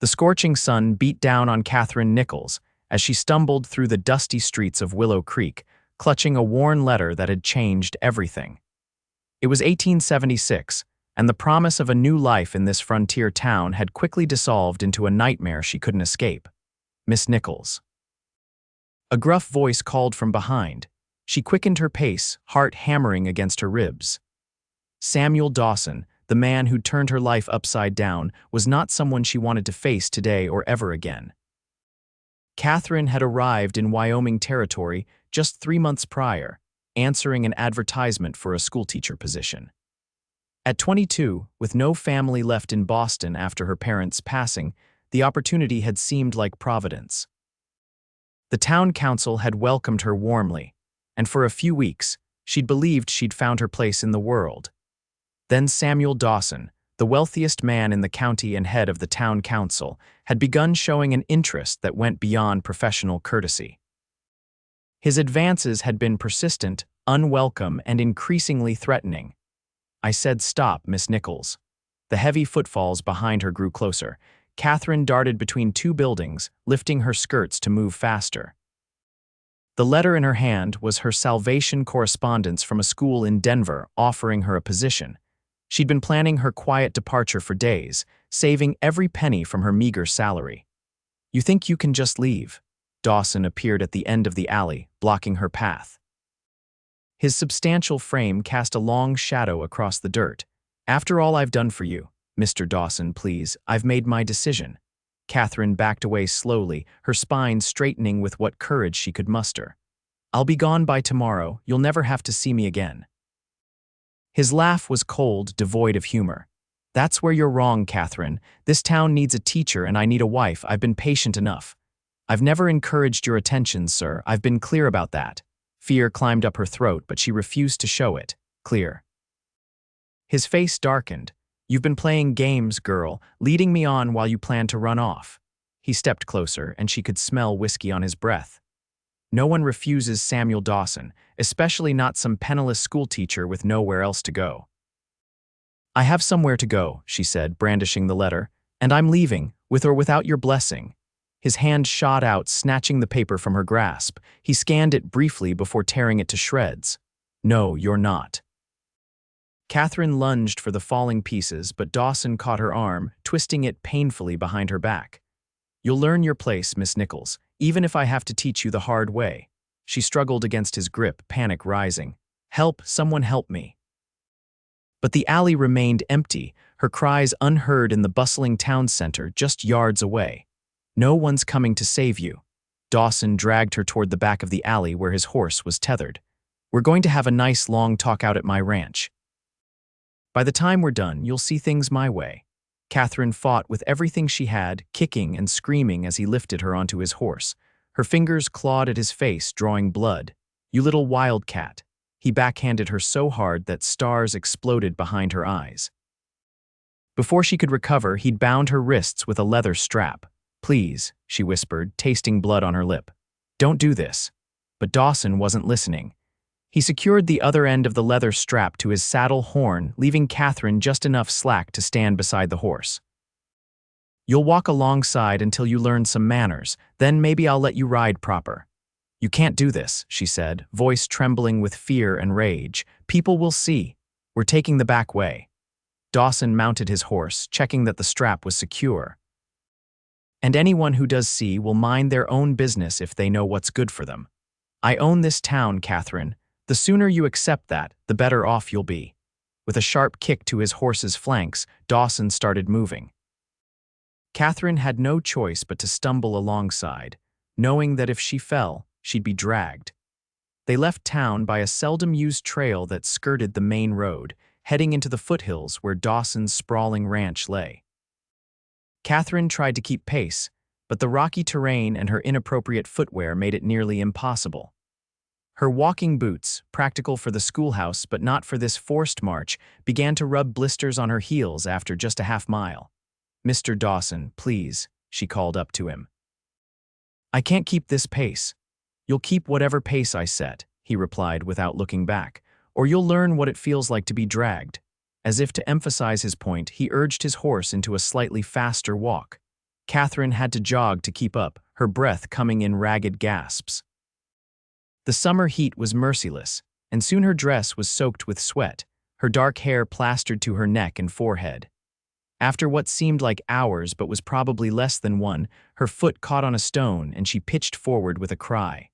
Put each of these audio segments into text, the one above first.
The scorching sun beat down on Katherine Nichols as she stumbled through the dusty streets of Willow Creek, clutching a worn letter that had changed everything. It was 1876, and the promise of a new life in this frontier town had quickly dissolved into a nightmare she couldn't escape. Miss Nichols. A gruff voice called from behind. She quickened her pace, heart hammering against her ribs. Samuel Dawson, the man who'd turned her life upside down, was not someone she wanted to face today or ever again. Katherine had arrived in Wyoming territory just 3 months prior, answering an advertisement for a schoolteacher position. At 22, with no family left in Boston after her parents' passing, the opportunity had seemed like providence. The town council had welcomed her warmly, and for a few weeks, she'd believed she'd found her place in the world. Then Samuel Dawson, the wealthiest man in the county and head of the town council, had begun showing an interest that went beyond professional courtesy. His advances had been persistent, unwelcome, and increasingly threatening. "I said stop, Miss Nichols." The heavy footfalls behind her grew closer. Katherine darted between 2 buildings, lifting her skirts to move faster. The letter in her hand was her salvation correspondence from a school in Denver offering her a position. She'd been planning her quiet departure for days, saving every penny from her meager salary. "You think you can just leave?" Dawson appeared at the end of the alley, blocking her path. His substantial frame cast a long shadow across the dirt. "After all I've done for you, Mr. Dawson, please, I've made my decision." Katherine backed away slowly, her spine straightening with what courage she could muster. "I'll be gone by tomorrow. You'll never have to see me again." His laugh was cold, devoid of humor. "That's where you're wrong, Katherine. This town needs a teacher and I need a wife. I've been patient enough. I've never encouraged your attentions, sir. I've been clear about that." Fear climbed up her throat, but she refused to show it. Clear. His face darkened. "You've been playing games, girl, leading me on while you plan to run off." He stepped closer, and she could smell whiskey on his breath. No one refuses Samuel Dawson, especially not some penniless schoolteacher with nowhere else to go. "I have somewhere to go," she said, brandishing the letter, "and I'm leaving, with or without your blessing." His hand shot out, snatching the paper from her grasp. He scanned it briefly before tearing it to shreds. "No, you're not." Katherine lunged for the falling pieces, but Dawson caught her arm, twisting it painfully behind her back. "You'll learn your place, Miss Nichols, even if I have to teach you the hard way." She struggled against his grip, panic rising. "Help, someone help me." But the alley remained empty, her cries unheard in the bustling town center just yards away. "No one's coming to save you." Dawson dragged her toward the back of the alley where his horse was tethered. "We're going to have a nice long talk out at my ranch. By the time we're done, you'll see things my way." Katherine fought with everything she had, kicking and screaming as he lifted her onto his horse. Her fingers clawed at his face, drawing blood. "You little wildcat." He backhanded her so hard that stars exploded behind her eyes. Before she could recover, he'd bound her wrists with a leather strap. "Please," she whispered, tasting blood on her lip. "Don't do this." But Dawson wasn't listening. He secured the other end of the leather strap to his saddle horn, leaving Katherine just enough slack to stand beside the horse. "You'll walk alongside until you learn some manners, then maybe I'll let you ride proper." "You can't do this," she said, voice trembling with fear and rage. "People will see. We're taking the back way." Dawson mounted his horse, checking that the strap was secure. "And anyone who does see will mind their own business if they know what's good for them. I own this town, Katherine. The sooner you accept that, the better off you'll be." With a sharp kick to his horse's flanks, Dawson started moving. Katherine had no choice but to stumble alongside, knowing that if she fell, she'd be dragged. They left town by a seldom-used trail that skirted the main road, heading into the foothills where Dawson's sprawling ranch lay. Katherine tried to keep pace, but the rocky terrain and her inappropriate footwear made it nearly impossible. Her walking boots, practical for the schoolhouse but not for this forced march, began to rub blisters on her heels after just a half-mile. "Mr. Dawson, please," she called up to him. "I can't keep this pace." "You'll keep whatever pace I set," he replied without looking back, "or you'll learn what it feels like to be dragged." As if to emphasize his point, he urged his horse into a slightly faster walk. Katherine had to jog to keep up, her breath coming in ragged gasps. The summer heat was merciless, and soon her dress was soaked with sweat, her dark hair plastered to her neck and forehead. After what seemed like hours but was probably less than one, her foot caught on a stone and she pitched forward with a cry.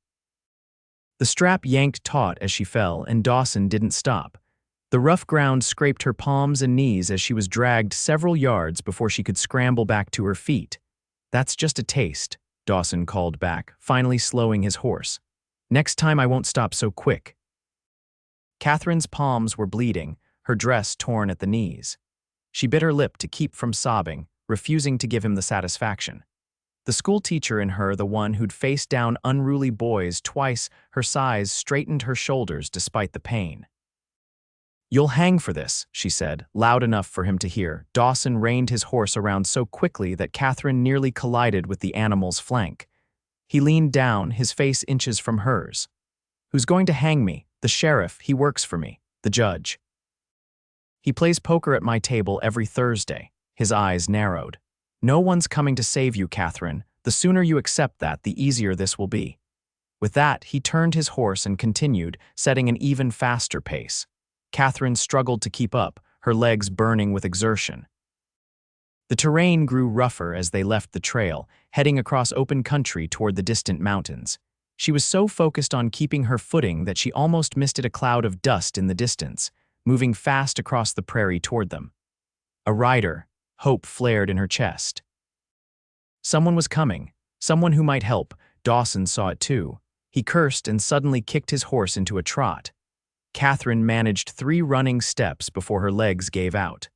The strap yanked taut as she fell, and Dawson didn't stop. The rough ground scraped her palms and knees as she was dragged several yards before she could scramble back to her feet. "That's just a taste," Dawson called back, finally slowing his horse. "Next time I won't stop so quick." Katherine's palms were bleeding, her dress torn at the knees. She bit her lip to keep from sobbing, refusing to give him the satisfaction. The school teacher in her, the one who'd faced down unruly boys twice her size, straightened her shoulders despite the pain. "You'll hang for this," she said, loud enough for him to hear. Dawson reined his horse around so quickly that Katherine nearly collided with the animal's flank. He leaned down, his face inches from hers. "Who's going to hang me? The sheriff. He works for me. The judge. He plays poker at my table every Thursday." His eyes narrowed. "No one's coming to save you, Katherine. The sooner you accept that, the easier this will be." With that, he turned his horse and continued, setting an even faster pace. Katherine struggled to keep up, her legs burning with exertion. The terrain grew rougher as they left the trail, heading across open country toward the distant mountains. She was so focused on keeping her footing that she almost misted a cloud of dust in the distance, moving fast across the prairie toward them. A rider, hope flared in her chest. Someone was coming, someone who might help. Dawson saw it too. He cursed and suddenly kicked his horse into a trot. Katherine managed 3 running steps before her legs gave out.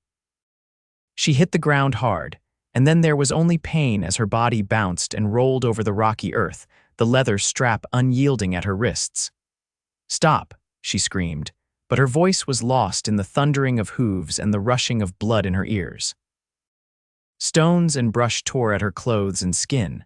She hit the ground hard, and then there was only pain as her body bounced and rolled over the rocky earth, the leather strap unyielding at her wrists. "Stop," she screamed, but her voice was lost in the thundering of hooves and the rushing of blood in her ears. Stones and brush tore at her clothes and skin.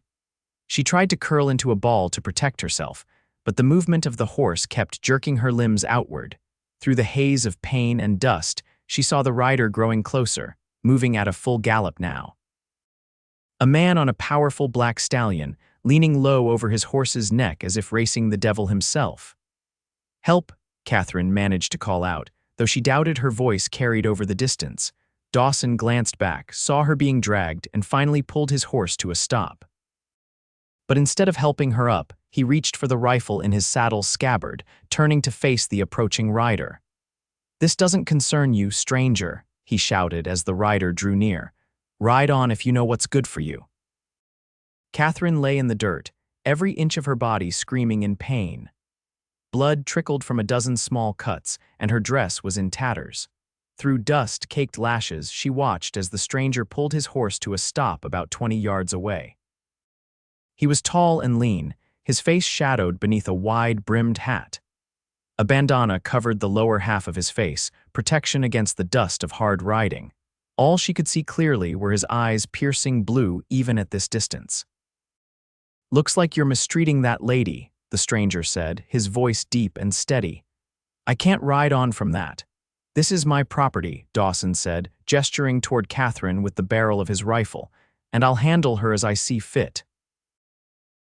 She tried to curl into a ball to protect herself, but the movement of the horse kept jerking her limbs outward. Through the haze of pain and dust, she saw the rider growing closer, moving at a full gallop now. A man on a powerful black stallion, leaning low over his horse's neck as if racing the devil himself. "Help," Katherine managed to call out, though she doubted her voice carried over the distance. Dawson glanced back, saw her being dragged, and finally pulled his horse to a stop. But instead of helping her up, he reached for the rifle in his saddle's scabbard, turning to face the approaching rider. "This doesn't concern you, stranger," he shouted as the rider drew near. "Ride on if you know what's good for you." Katherine lay in the dirt, every inch of her body screaming in pain. Blood trickled from a dozen small cuts, and her dress was in tatters. Through dust-caked lashes, she watched as the stranger pulled his horse to a stop about 20 yards away. He was tall and lean, his face shadowed beneath a wide-brimmed hat. A bandana covered the lower half of his face, protection against the dust of hard riding. All she could see clearly were his eyes piercing blue even at this distance. "Looks like you're mistreating that lady," the stranger said, his voice deep and steady. "I can't ride on from that." "This is my property," Dawson said, gesturing toward Katherine with the barrel of his rifle, "and I'll handle her as I see fit."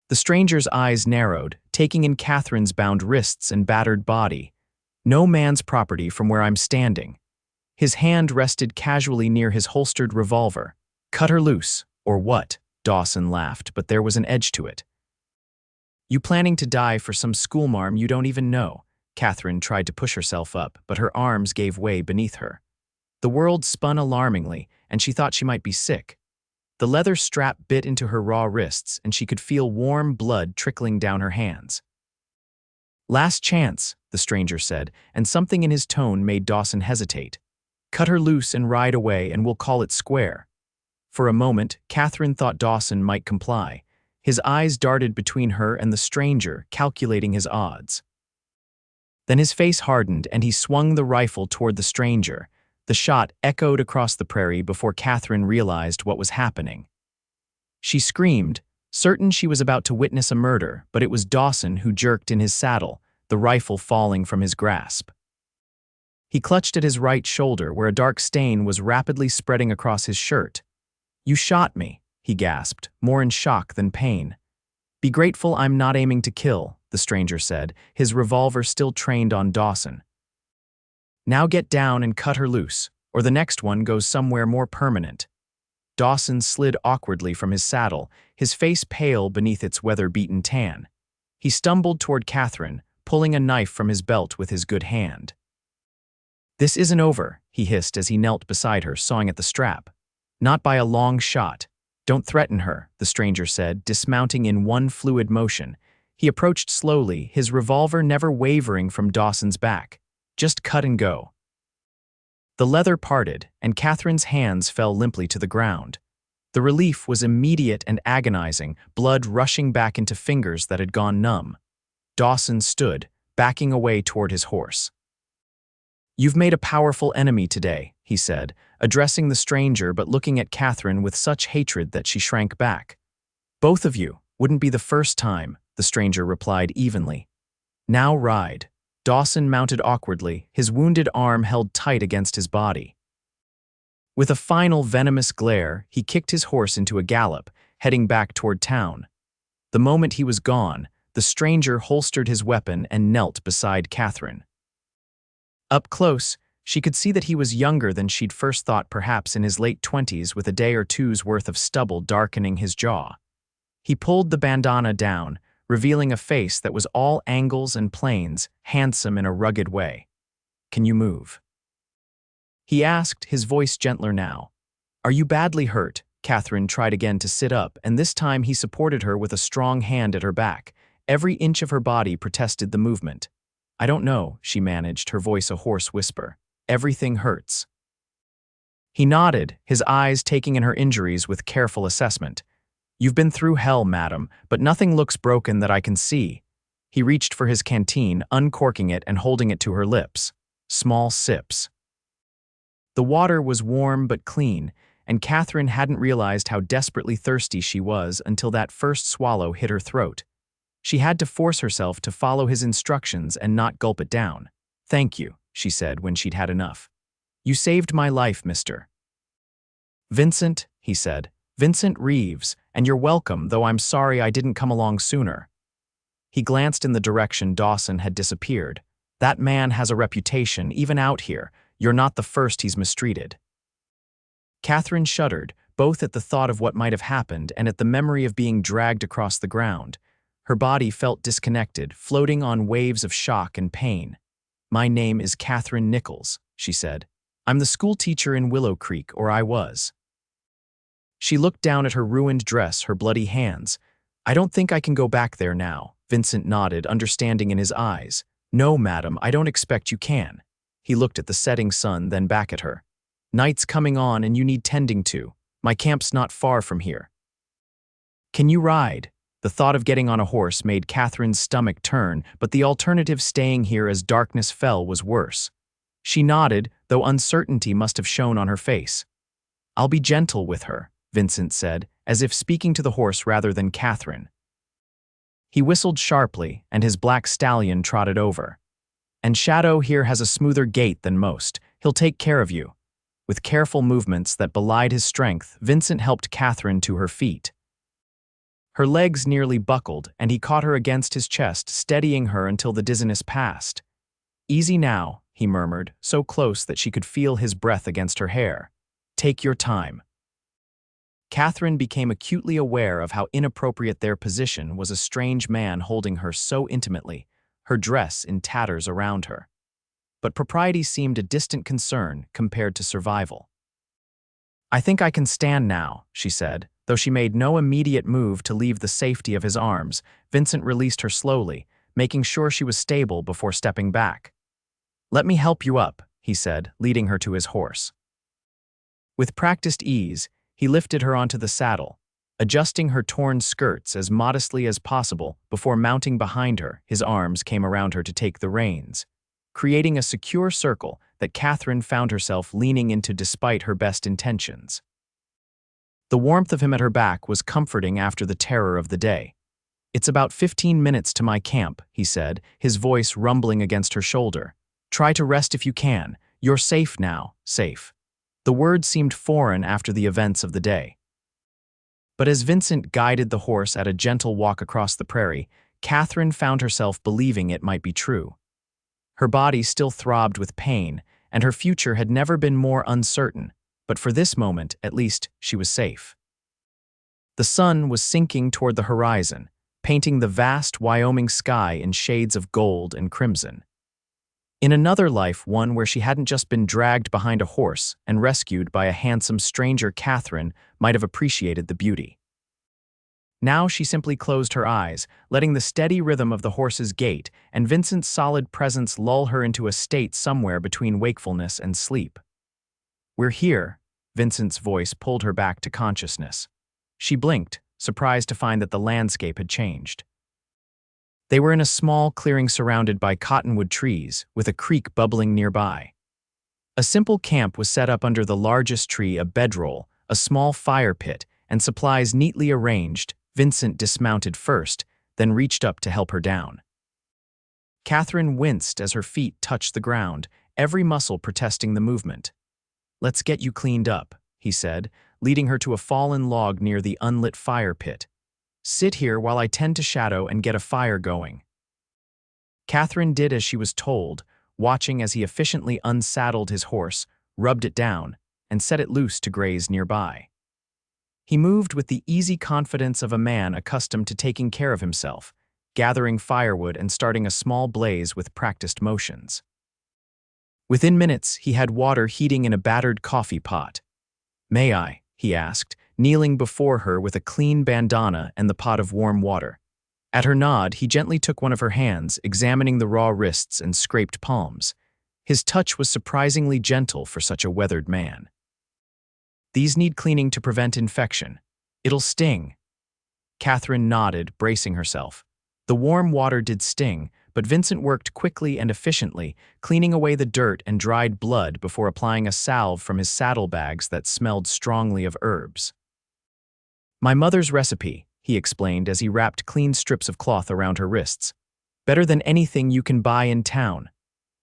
The stranger's eyes narrowed, taking in Katherine's bound wrists and battered body. "No man's property from where I'm standing." His hand rested casually near his holstered revolver. "Cut her loose, or what?" Dawson laughed, but there was an edge to it. "You planning to die for some schoolmarm you don't even know?" Katherine tried to push herself up, but her arms gave way beneath her. The world spun alarmingly, and she thought she might be sick. The leather strap bit into her raw wrists, and she could feel warm blood trickling down her hands. "Last chance," the stranger said, and something in his tone made Dawson hesitate. "Cut her loose and ride away, and we'll call it square." For a moment, Katherine thought Dawson might comply. His eyes darted between her and the stranger, calculating his odds. Then his face hardened, and he swung the rifle toward the stranger. The shot echoed across the prairie before Katherine realized what was happening. She screamed, certain she was about to witness a murder, but it was Dawson who jerked in his saddle, the rifle falling from his grasp. He clutched at his right shoulder where a dark stain was rapidly spreading across his shirt. "You shot me," he gasped, more in shock than pain. Be grateful I'm not aiming to kill, the stranger said, his revolver still trained on Dawson. Now get down and cut her loose, or the next one goes somewhere more permanent. Dawson slid awkwardly from his saddle, his face pale beneath its weather-beaten tan. He stumbled toward Katherine, pulling a knife from his belt with his good hand. This isn't over, he hissed as he knelt beside her, sawing at the strap. Not by a long shot. Don't threaten her, the stranger said, dismounting in one fluid motion. He approached slowly, his revolver never wavering from Dawson's back. Just cut and go. The leather parted, and Katherine's hands fell limply to the ground. The relief was immediate and agonizing, blood rushing back into fingers that had gone numb. Dawson stood, backing away toward his horse. You've made a powerful enemy today, he said, addressing the stranger but looking at Katherine with such hatred that she shrank back. Both of you, wouldn't be the first time, the stranger replied evenly. Now ride. Dawson mounted awkwardly, his wounded arm held tight against his body. With a final venomous glare, he kicked his horse into a gallop, heading back toward town. The moment he was gone, the stranger holstered his weapon and knelt beside Katherine. Up close, she could see that he was younger than she'd first thought, perhaps in his late 20s, with a day or two's worth of stubble darkening his jaw. He pulled the bandana down, revealing a face that was all angles and planes, handsome in a rugged way. Can you move? He asked, his voice gentler now. Are you badly hurt? Katherine tried again to sit up, and this time he supported her with a strong hand at her back. Every inch of her body protested the movement. I don't know, she managed, her voice a hoarse whisper. Everything hurts. He nodded, his eyes taking in her injuries with careful assessment. You've been through hell, madam, but nothing looks broken that I can see. He reached for his canteen, uncorking it and holding it to her lips. Small sips. The water was warm but clean, and Katherine hadn't realized how desperately thirsty she was until that first swallow hit her throat. She had to force herself to follow his instructions and not gulp it down. Thank you, she said when she'd had enough. You saved my life, mister. Vincent, he said. Vincent Reeves, and you're welcome, though I'm sorry I didn't come along sooner. He glanced in the direction Dawson had disappeared. That man has a reputation, even out here. You're not the first he's mistreated. Katherine shuddered, both at the thought of what might have happened and at the memory of being dragged across the ground. Her body felt disconnected, floating on waves of shock and pain. My name is Katherine Nichols, she said. I'm the school teacher in Willow Creek, or I was. She looked down at her ruined dress, her bloody hands. I don't think I can go back there now. Vincent nodded, understanding in his eyes. No, madam, I don't expect you can. He looked at the setting sun, then back at her. Night's coming on and you need tending to. My camp's not far from here. Can you ride? The thought of getting on a horse made Katherine's stomach turn, but the alternative, staying here as darkness fell, was worse. She nodded, though uncertainty must have shown on her face. I'll be gentle with her, Vincent said, as if speaking to the horse rather than Katherine. He whistled sharply, and his black stallion trotted over. And Shadow here has a smoother gait than most. He'll take care of you. With careful movements that belied his strength, Vincent helped Katherine to her feet. Her legs nearly buckled, and he caught her against his chest, steadying her until the dizziness passed. Easy now, he murmured, so close that she could feel his breath against her hair. Take your time. Katherine became acutely aware of how inappropriate their position was, a strange man holding her so intimately, her dress in tatters around her. But propriety seemed a distant concern compared to survival. I think I can stand now, she said. Though she made no immediate move to leave the safety of his arms, Vincent released her slowly, making sure she was stable before stepping back. Let me help you up, he said, leading her to his horse. With practiced ease, he lifted her onto the saddle, adjusting her torn skirts as modestly as possible before mounting behind her. His arms came around her to take the reins, creating a secure circle that Katherine found herself leaning into despite her best intentions. The warmth of him at her back was comforting after the terror of the day. It's about 15 minutes to my camp, he said, his voice rumbling against her shoulder. Try to rest if you can. You're safe now, safe. The word seemed foreign after the events of the day. But as Vincent guided the horse at a gentle walk across the prairie, Katherine found herself believing it might be true. Her body still throbbed with pain, and her future had never been more uncertain, but for this moment, at least, she was safe. The sun was sinking toward the horizon, painting the vast Wyoming sky in shades of gold and crimson. In another life, one where she hadn't just been dragged behind a horse and rescued by a handsome stranger, Katherine might have appreciated the beauty. Now she simply closed her eyes, letting the steady rhythm of the horse's gait and Vincent's solid presence lull her into a state somewhere between wakefulness and sleep. "We're here," Vincent's voice pulled her back to consciousness. She blinked, surprised to find that the landscape had changed. They were in a small clearing surrounded by cottonwood trees, with a creek bubbling nearby. A simple camp was set up under the largest tree, a bedroll, a small fire pit, and supplies neatly arranged. Vincent dismounted first, then reached up to help her down. Katherine winced as her feet touched the ground, every muscle protesting the movement. "Let's get you cleaned up," he said, leading her to a fallen log near the unlit fire pit. "Sit here while I tend to Shadow and get a fire going." Katherine did as she was told, watching as he efficiently unsaddled his horse, rubbed it down, and set it loose to graze nearby. He moved with the easy confidence of a man accustomed to taking care of himself, gathering firewood and starting a small blaze with practiced motions. Within minutes, he had water heating in a battered coffee pot. "May I?" he asked, kneeling before her with a clean bandana and the pot of warm water. At her nod, he gently took one of her hands, examining the raw wrists and scraped palms. His touch was surprisingly gentle for such a weathered man. "These need cleaning to prevent infection. It'll sting." Katherine nodded, bracing herself. The warm water did sting, but Vincent worked quickly and efficiently, cleaning away the dirt and dried blood before applying a salve from his saddlebags that smelled strongly of herbs. "My mother's recipe," he explained as he wrapped clean strips of cloth around her wrists. "Better than anything you can buy in town."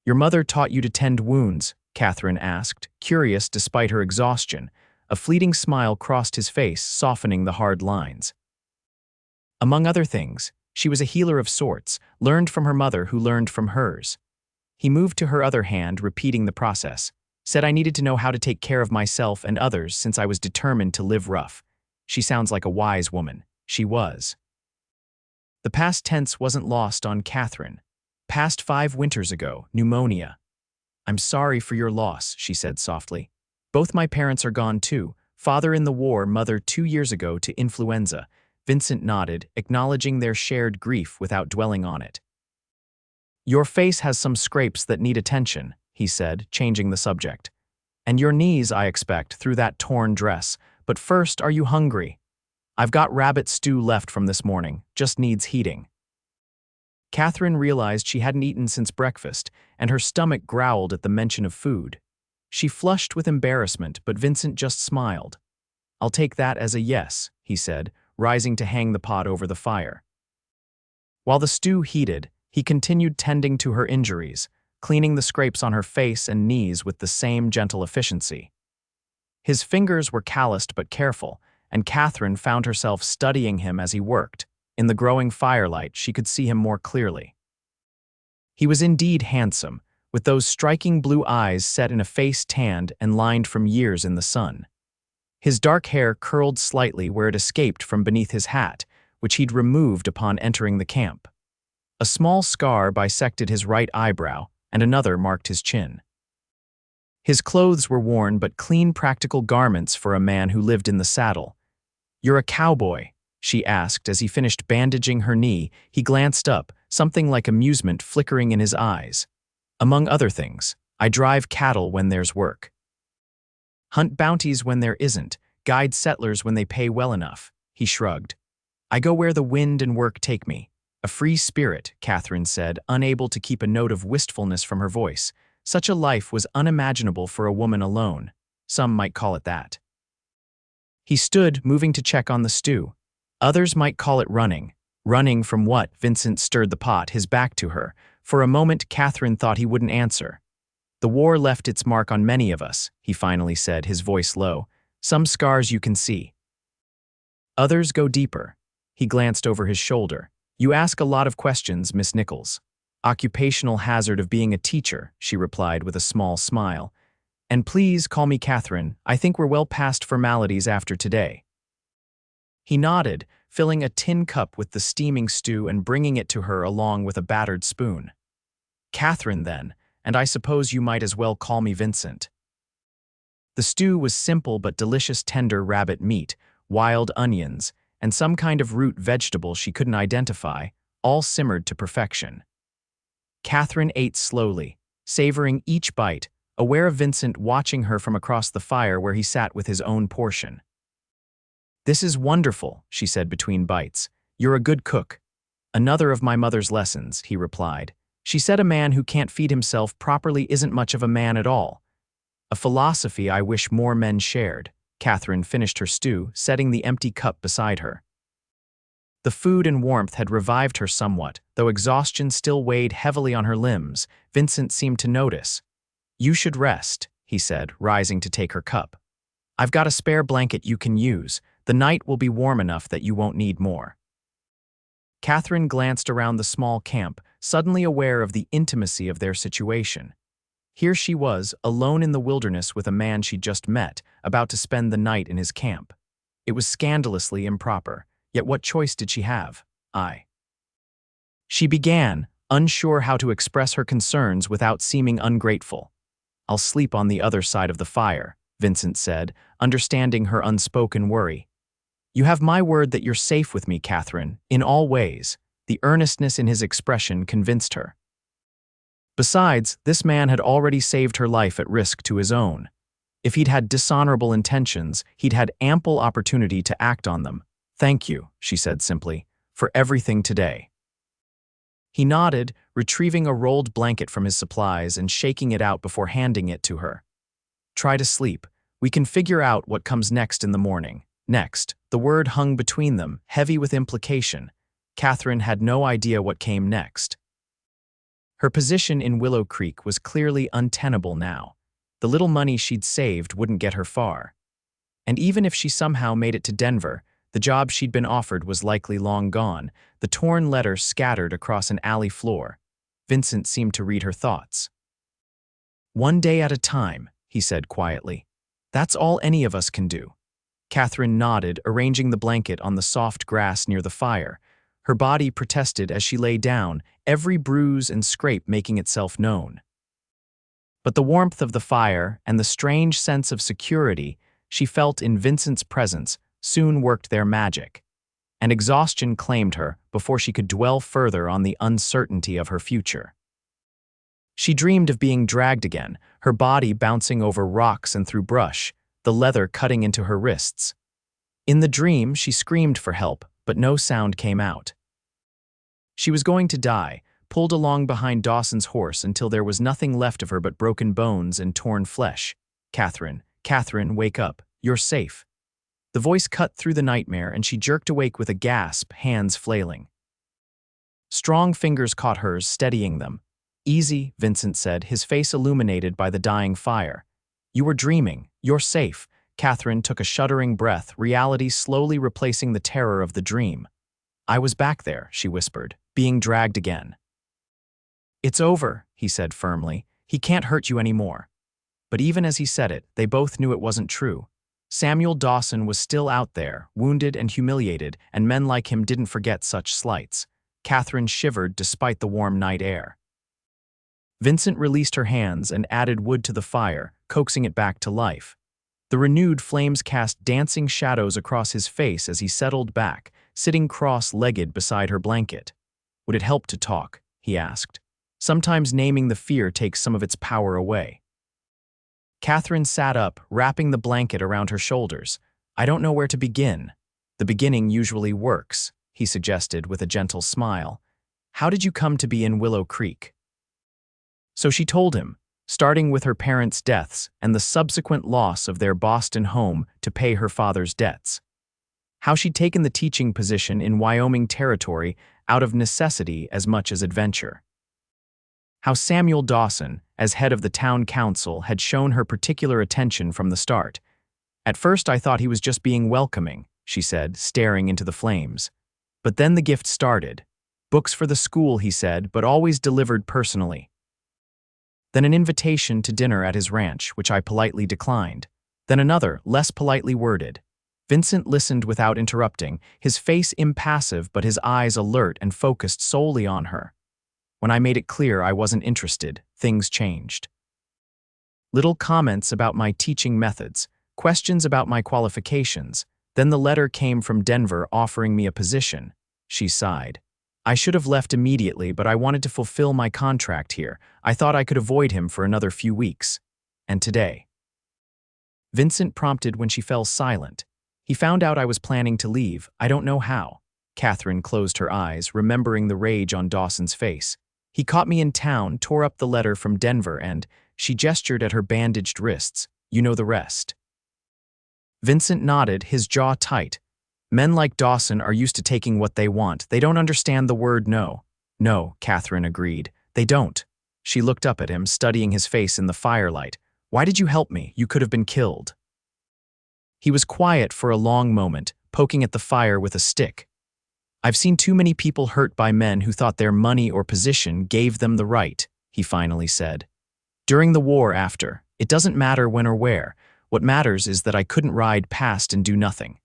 "Your mother taught you to tend wounds?" Katherine asked, curious despite her exhaustion. A fleeting smile crossed his face, softening the hard lines. "Among other things, she was a healer of sorts, learned from her mother who learned from hers." He moved to her other hand, repeating the process. "Said I needed to know how to take care of myself and others since I was determined to live rough." She sounds like a wise woman. She was. The past tense wasn't lost on Katherine. "Past 5 winters ago, pneumonia." "I'm sorry for your loss," she said softly. "Both my parents are gone too, father in the war, mother 2 years ago to influenza." Vincent nodded, acknowledging their shared grief without dwelling on it. "Your face has some scrapes that need attention," he said, changing the subject. "And your knees, I expect, through that torn dress. But first, are you hungry?" "I've got rabbit stew left from this morning, just needs heating." Katherine realized she hadn't eaten since breakfast, and her stomach growled at the mention of food. She flushed with embarrassment, but Vincent just smiled. "I'll take that as a yes," he said, rising to hang the pot over the fire. While the stew heated, he continued tending to her injuries, cleaning the scrapes on her face and knees with the same gentle efficiency. His fingers were calloused but careful, and Katherine found herself studying him as he worked. In the growing firelight, she could see him more clearly. He was indeed handsome, with those striking blue eyes set in a face tanned and lined from years in the sun. His dark hair curled slightly where it escaped from beneath his hat, which he'd removed upon entering the camp. A small scar bisected his right eyebrow, and another marked his chin. His clothes were worn but clean, practical garments for a man who lived in the saddle. "You're a cowboy?" she asked as he finished bandaging her knee. He glanced up, something like amusement flickering in his eyes. "Among other things, I drive cattle when there's work. Hunt bounties when there isn't, guide settlers when they pay well enough." He shrugged. "I go where the wind and work take me." "A free spirit," Katherine said, unable to keep a note of wistfulness from her voice. Such a life was unimaginable for a woman alone. Some might call it that. He stood, moving to check on the stew. "Others might call it running." "Running from what?" Vincent stirred the pot, his back to her. For a moment, Katherine thought he wouldn't answer. "The war left its mark on many of us," he finally said, his voice low. "Some scars you can see." Others go deeper. He glanced over his shoulder. You ask a lot of questions, Miss Nichols. Occupational hazard of being a teacher, she replied with a small smile. And please call me Catherine. I think we're well past formalities after today. He nodded, filling a tin cup with the steaming stew and bringing it to her along with a battered spoon. Catherine, then, and I suppose you might as well call me Vincent. The stew was simple but delicious tender rabbit meat, wild onions, and some kind of root vegetable she couldn't identify, all simmered to perfection. Catherine ate slowly, savoring each bite, aware of Vincent watching her from across the fire where he sat with his own portion. This is wonderful, she said between bites. You're a good cook. Another of my mother's lessons, he replied. She said a man who can't feed himself properly isn't much of a man at all. A philosophy I wish more men shared. Catherine finished her stew, setting the empty cup beside her. The food and warmth had revived her somewhat, though exhaustion still weighed heavily on her limbs. Vincent seemed to notice. You should rest, he said, rising to take her cup. I've got a spare blanket you can use. The night will be warm enough that you won't need more. Catherine glanced around the small camp, suddenly aware of the intimacy of their situation. Here she was, alone in the wilderness with a man she'd just met, about to spend the night in his camp. It was scandalously improper, yet what choice did she have? She began, unsure how to express her concerns without seeming ungrateful. I'll sleep on the other side of the fire, Vincent said, understanding her unspoken worry. You have my word that you're safe with me, Catherine, in all ways. The earnestness in his expression convinced her. Besides, this man had already saved her life at risk to his own. If he'd had dishonorable intentions, he'd had ample opportunity to act on them. Thank you, she said simply, for everything today. He nodded, retrieving a rolled blanket from his supplies and shaking it out before handing it to her. Try to sleep. We can figure out what comes next in the morning. Next, the word hung between them, heavy with implication. Catherine had no idea what came next. Her position in Willow Creek was clearly untenable now. The little money she'd saved wouldn't get her far. And even if she somehow made it to Denver, the job she'd been offered was likely long gone, the torn letter scattered across an alley floor. Vincent seemed to read her thoughts. One day at a time, he said quietly. That's all any of us can do. Catherine nodded, arranging the blanket on the soft grass near the fire. Her body protested as she lay down, every bruise and scrape making itself known. But the warmth of the fire and the strange sense of security she felt in Vincent's presence soon worked their magic, and exhaustion claimed her before she could dwell further on the uncertainty of her future. She dreamed of being dragged again, her body bouncing over rocks and through brush, the leather cutting into her wrists. In the dream, she screamed for help, but no sound came out. She was going to die, pulled along behind Dawson's horse until there was nothing left of her but broken bones and torn flesh. Catherine, wake up. You're safe. The voice cut through the nightmare and she jerked awake with a gasp, hands flailing. Strong fingers caught hers, steadying them. Easy, Vincent said, his face illuminated by the dying fire. You were dreaming. You're safe. Catherine took a shuddering breath, reality slowly replacing the terror of the dream. I was back there, she whispered, being dragged again. It's over, he said firmly. He can't hurt you anymore. But even as he said it, they both knew it wasn't true. Samuel Dawson was still out there, wounded and humiliated, and men like him didn't forget such slights. Catherine shivered despite the warm night air. Vincent released her hands and added wood to the fire, coaxing it back to life. The renewed flames cast dancing shadows across his face as he settled back, sitting cross-legged beside her blanket. Would it help to talk? He asked. Sometimes naming the fear takes some of its power away. Catherine sat up, wrapping the blanket around her shoulders. I don't know where to begin. The beginning usually works, he suggested with a gentle smile. How did you come to be in Willow Creek? So she told him, starting with her parents' deaths and the subsequent loss of their Boston home to pay her father's debts. How she'd taken the teaching position in Wyoming territory out of necessity as much as adventure. How Samuel Dawson, as head of the town council, had shown her particular attention from the start. At first I thought he was just being welcoming, she said, staring into the flames. But then the gift started. Books for the school, he said, but always delivered personally. Then an invitation to dinner at his ranch, which I politely declined. Then another, less politely worded. Vincent listened without interrupting, his face impassive but his eyes alert and focused solely on her. When I made it clear I wasn't interested, things changed. Little comments about my teaching methods, questions about my qualifications. Then the letter came from Denver offering me a position. She sighed. I should have left immediately, but I wanted to fulfill my contract here. I thought I could avoid him for another few weeks. And today. Vincent prompted when she fell silent. He found out I was planning to leave. I don't know how. Katherine closed her eyes, remembering the rage on Dawson's face. He caught me in town, tore up the letter from Denver, and she gestured at her bandaged wrists. You know the rest. Vincent nodded, his jaw tight. Men like Dawson are used to taking what they want. They don't understand the word no. No, Katherine agreed. They don't. She looked up at him, studying his face in the firelight. Why did you help me? You could have been killed. He was quiet for a long moment, poking at the fire with a stick. I've seen too many people hurt by men who thought their money or position gave them the right, he finally said. During the war after, it doesn't matter when or where. What matters is that I couldn't ride past and do nothing.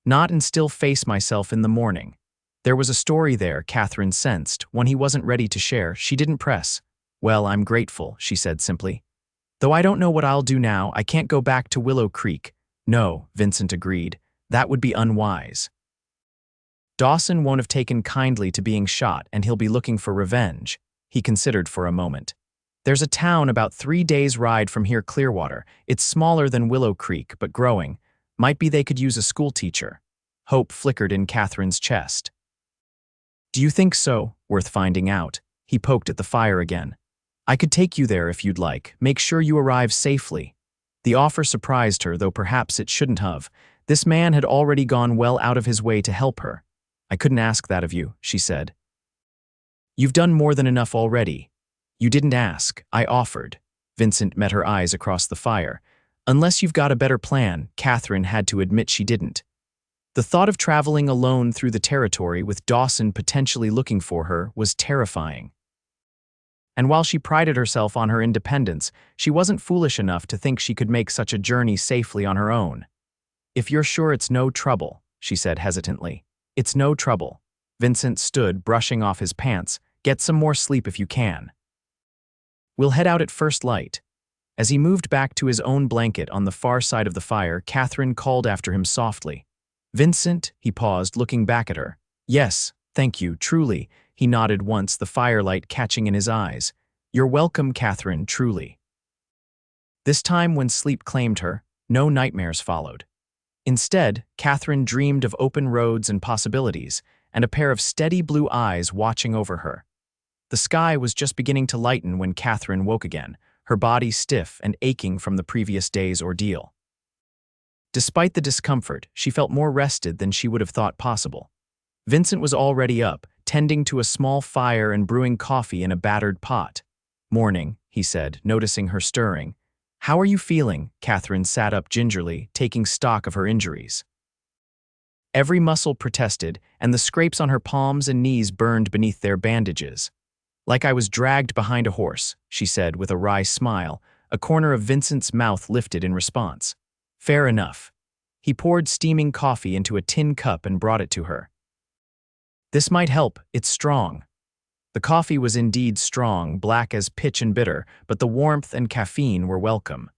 Not and still face myself in the morning. There was a story there, Katherine sensed, one he wasn't ready to share. She didn't press. Well, I'm grateful, she said simply. Though I don't know what I'll do now, I can't go back to Willow Creek. No, Vincent agreed. That would be unwise. Dawson won't have taken kindly to being shot, and he'll be looking for revenge. He considered for a moment. There's a town about 3 days' ride from here, Clearwater. It's smaller than Willow Creek, but growing. Might be they could use a schoolteacher. Hope flickered in Katherine's chest. Do you think so? Worth finding out. He poked at the fire again. I could take you there if you'd like. Make sure you arrive safely. The offer surprised her, though perhaps it shouldn't have. This man had already gone well out of his way to help her. I couldn't ask that of you, she said. You've done more than enough already. You didn't ask, I offered. Vincent met her eyes across the fire. Unless you've got a better plan, Katherine had to admit she didn't. The thought of traveling alone through the territory with Dawson potentially looking for her was terrifying. And while she prided herself on her independence, she wasn't foolish enough to think she could make such a journey safely on her own. If you're sure it's no trouble, she said hesitantly. It's no trouble. Vincent stood, brushing off his pants. Get some more sleep if you can. We'll head out at first light. As he moved back to his own blanket on the far side of the fire, Katherine called after him softly. Vincent, he paused, looking back at her. Yes, thank you, truly. He nodded once, the firelight catching in his eyes. You're welcome, Katherine, truly. This time when sleep claimed her, no nightmares followed. Instead, Katherine dreamed of open roads and possibilities, and a pair of steady blue eyes watching over her. The sky was just beginning to lighten when Katherine woke again, her body stiff and aching from the previous day's ordeal. Despite the discomfort, she felt more rested than she would have thought possible. Vincent was already up, tending to a small fire and brewing coffee in a battered pot. Morning, he said, noticing her stirring. How are you feeling? Katherine sat up gingerly, taking stock of her injuries. Every muscle protested, and the scrapes on her palms and knees burned beneath their bandages. Like I was dragged behind a horse, she said with a wry smile. A corner of Vincent's mouth lifted in response. Fair enough. He poured steaming coffee into a tin cup and brought it to her. This might help, it's strong. The coffee was indeed strong, black as pitch and bitter, but the warmth and caffeine were welcome.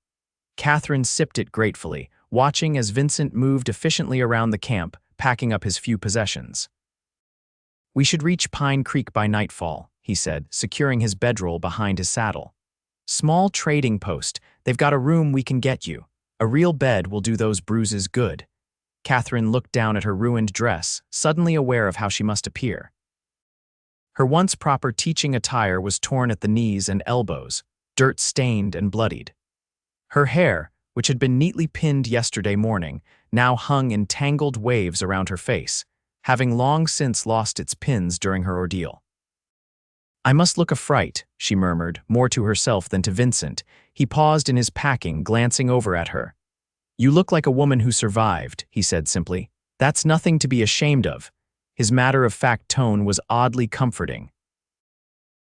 Katherine sipped it gratefully, watching as Vincent moved efficiently around the camp, packing up his few possessions. We should reach Pine Creek by nightfall, he said, securing his bedroll behind his saddle. Small trading post, they've got a room we can get you. A real bed will do those bruises good. Katherine looked down at her ruined dress, suddenly aware of how she must appear. Her once proper teaching attire was torn at the knees and elbows, dirt-stained and bloodied. Her hair, which had been neatly pinned yesterday morning, now hung in tangled waves around her face, having long since lost its pins during her ordeal. I must look a fright, she murmured, more to herself than to Vincent. He paused in his packing, glancing over at her. "You look like a woman who survived," he said simply. "That's nothing to be ashamed of." His matter-of-fact tone was oddly comforting.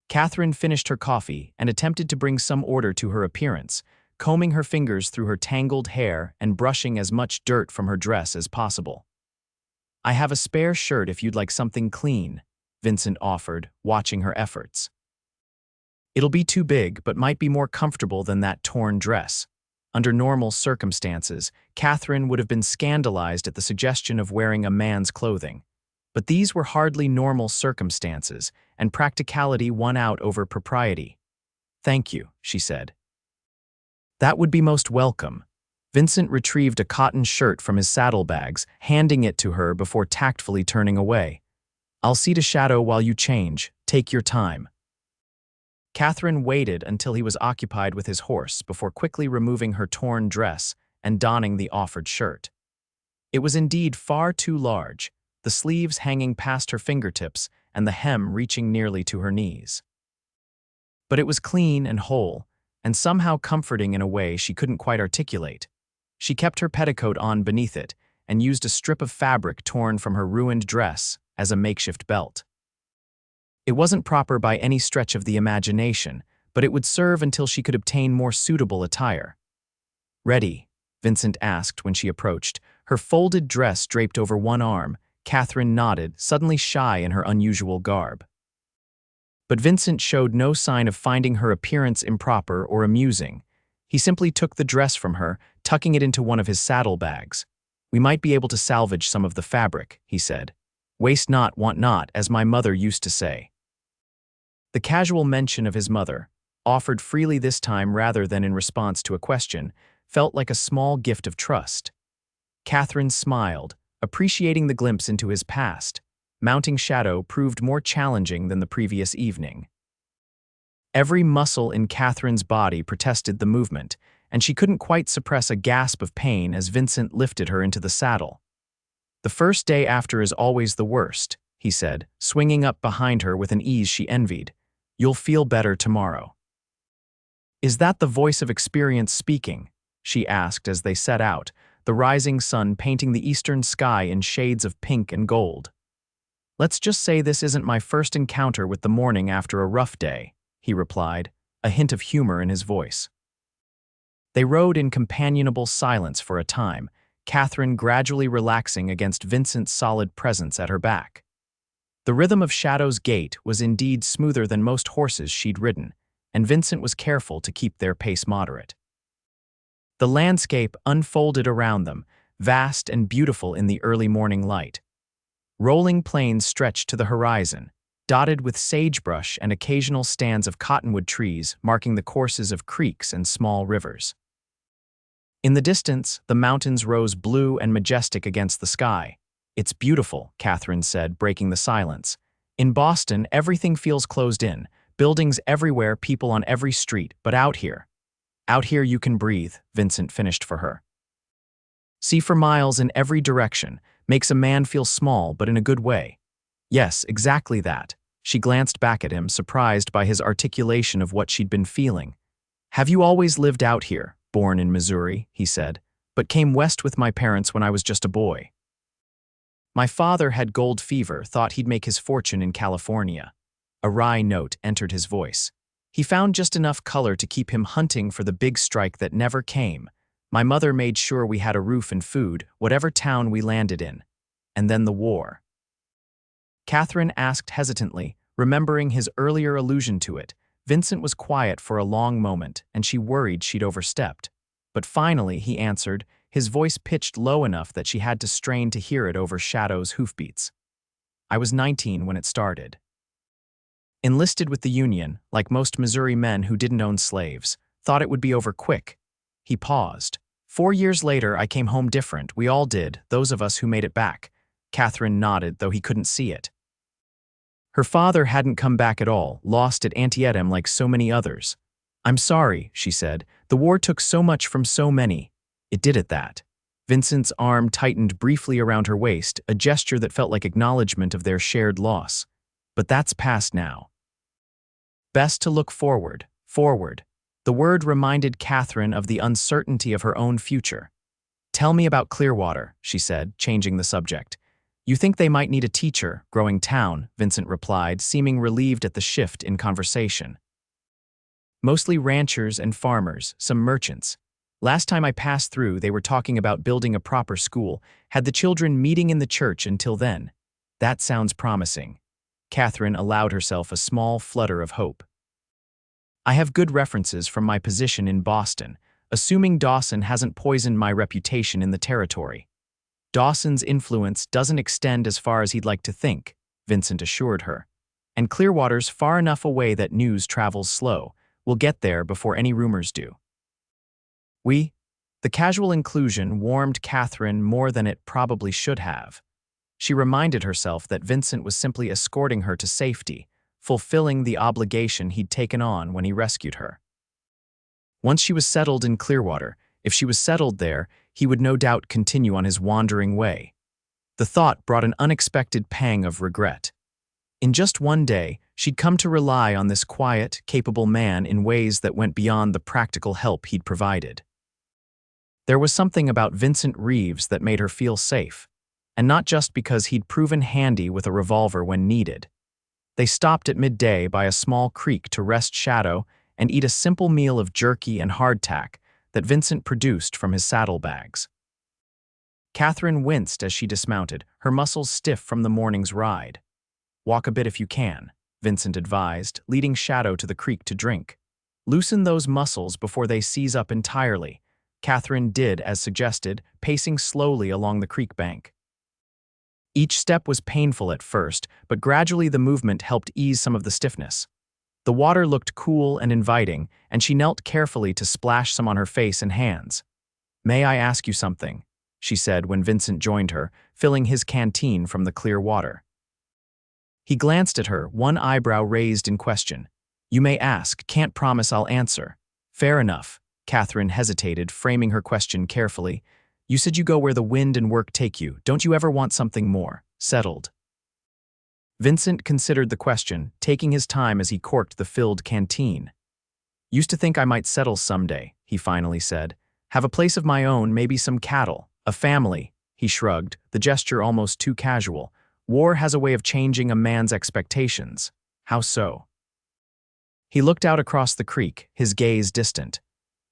Katherine finished her coffee and attempted to bring some order to her appearance, combing her fingers through her tangled hair and brushing as much dirt from her dress as possible. "I have a spare shirt if you'd like something clean," Vincent offered, watching her efforts. "It'll be too big, but might be more comfortable than that torn dress." Under normal circumstances, Katherine would have been scandalized at the suggestion of wearing a man's clothing. But these were hardly normal circumstances, and practicality won out over propriety. "Thank you," she said. "That would be most welcome." Vincent retrieved a cotton shirt from his saddlebags, handing it to her before tactfully turning away. "I'll see to Shadow while you change. Take your time." Katherine waited until he was occupied with his horse before quickly removing her torn dress and donning the offered shirt. It was indeed far too large, the sleeves hanging past her fingertips and the hem reaching nearly to her knees. But it was clean and whole, and somehow comforting in a way she couldn't quite articulate. She kept her petticoat on beneath it and used a strip of fabric torn from her ruined dress as a makeshift belt. It wasn't proper by any stretch of the imagination, but it would serve until she could obtain more suitable attire. "Ready?" Vincent asked when she approached, her folded dress draped over one arm. Katherine nodded, suddenly shy in her unusual garb. But Vincent showed no sign of finding her appearance improper or amusing. He simply took the dress from her, tucking it into one of his saddlebags. "We might be able to salvage some of the fabric," he said. "Waste not, want not, as my mother used to say." The casual mention of his mother, offered freely this time rather than in response to a question, felt like a small gift of trust. Katherine smiled, appreciating the glimpse into his past. Mounting Shadow proved more challenging than the previous evening. Every muscle in Katherine's body protested the movement, and she couldn't quite suppress a gasp of pain as Vincent lifted her into the saddle. "The first day after is always the worst," he said, swinging up behind her with an ease she envied. "You'll feel better tomorrow." "Is that the voice of experience speaking?" she asked as they set out, the rising sun painting the eastern sky in shades of pink and gold. "Let's just say this isn't my first encounter with the morning after a rough day," he replied, a hint of humor in his voice. They rode in companionable silence for a time, Katherine gradually relaxing against Vincent's solid presence at her back. The rhythm of Shadow's gait was indeed smoother than most horses she'd ridden, and Vincent was careful to keep their pace moderate. The landscape unfolded around them, vast and beautiful in the early morning light. Rolling plains stretched to the horizon, dotted with sagebrush and occasional stands of cottonwood trees marking the courses of creeks and small rivers. In the distance, the mountains rose blue and majestic against the sky. "It's beautiful," Katherine said, breaking the silence. "In Boston, everything feels closed in, buildings everywhere, people on every street, but out here you can breathe," Vincent finished for her. "See for miles in every direction, makes a man feel small but in a good way." "Yes, exactly that." She glanced back at him, surprised by his articulation of what she'd been feeling. "Have you always lived out here?" "Born in Missouri," he said, "but came west with my parents when I was just a boy. My father had gold fever, thought he'd make his fortune in California." A wry note entered his voice. "He found just enough color to keep him hunting for the big strike that never came. My mother made sure we had a roof and food, whatever town we landed in. And then the war." Katherine asked hesitantly, remembering his earlier allusion to it. Vincent was quiet for a long moment, and she worried she'd overstepped. But finally he answered, his voice pitched low enough that she had to strain to hear it over Shadow's hoofbeats. "I was 19 when it started. Enlisted with the Union, like most Missouri men who didn't own slaves. Thought it would be over quick." He paused. 4 years later, I came home different. We all did, those of us who made it back." Katherine nodded, though he couldn't see it. Her father hadn't come back at all, lost at Antietam like so many others. "I'm sorry," she said. "The war took so much from so many." "It did at that." Vincent's arm tightened briefly around her waist, a gesture that felt like acknowledgement of their shared loss. "But that's past now. Best to look forward, forward." The word reminded Katherine of the uncertainty of her own future. Tell me about Clearwater, she said, changing the subject. You think they might need a teacher, growing town, Vincent replied, seeming relieved at the shift in conversation. Mostly ranchers and farmers, some merchants. Last time I passed through, they were talking about building a proper school, had the children meeting in the church until then. That sounds promising. Katherine allowed herself a small flutter of hope. I have good references from my position in Boston, assuming Dawson hasn't poisoned my reputation in the territory. Dawson's influence doesn't extend as far as he'd like to think, Vincent assured her. And Clearwater's far enough away that news travels slow. We'll get there before any rumors do. The casual inclusion warmed Katherine more than it probably should have. She reminded herself that Vincent was simply escorting her to safety, fulfilling the obligation he'd taken on when he rescued her. Once she was settled in Clearwater, if she was settled there, he would no doubt continue on his wandering way. The thought brought an unexpected pang of regret. In just one day, she'd come to rely on this quiet, capable man in ways that went beyond the practical help he'd provided. There was something about Vincent Reeves that made her feel safe, and not just because he'd proven handy with a revolver when needed. They stopped at midday by a small creek to rest shadow and eat a simple meal of jerky and hardtack that Vincent produced from his saddlebags. Katherine winced as she dismounted, her muscles stiff from the morning's ride. Walk a bit if you can, Vincent advised, leading Shadow to the creek to drink. Loosen those muscles before they seize up entirely. Katherine did as suggested, pacing slowly along the creek bank. Each step was painful at first, but gradually the movement helped ease some of the stiffness. The water looked cool and inviting, and she knelt carefully to splash some on her face and hands. "May I ask you something?" she said when Vincent joined her, filling his canteen from the clear water. He glanced at her, one eyebrow raised in question. "You may ask, can't promise I'll answer." "Fair enough." Katherine hesitated, framing her question carefully. "You said you go where the wind and work take you. Don't you ever want something more settled?" Vincent considered the question, taking his time as he corked the filled canteen. "Used to think I might settle someday," he finally said. "Have a place of my own, maybe some cattle, a family." He shrugged, the gesture almost too casual. "War has a way of changing a man's expectations." "How so?" He looked out across the creek, his gaze distant.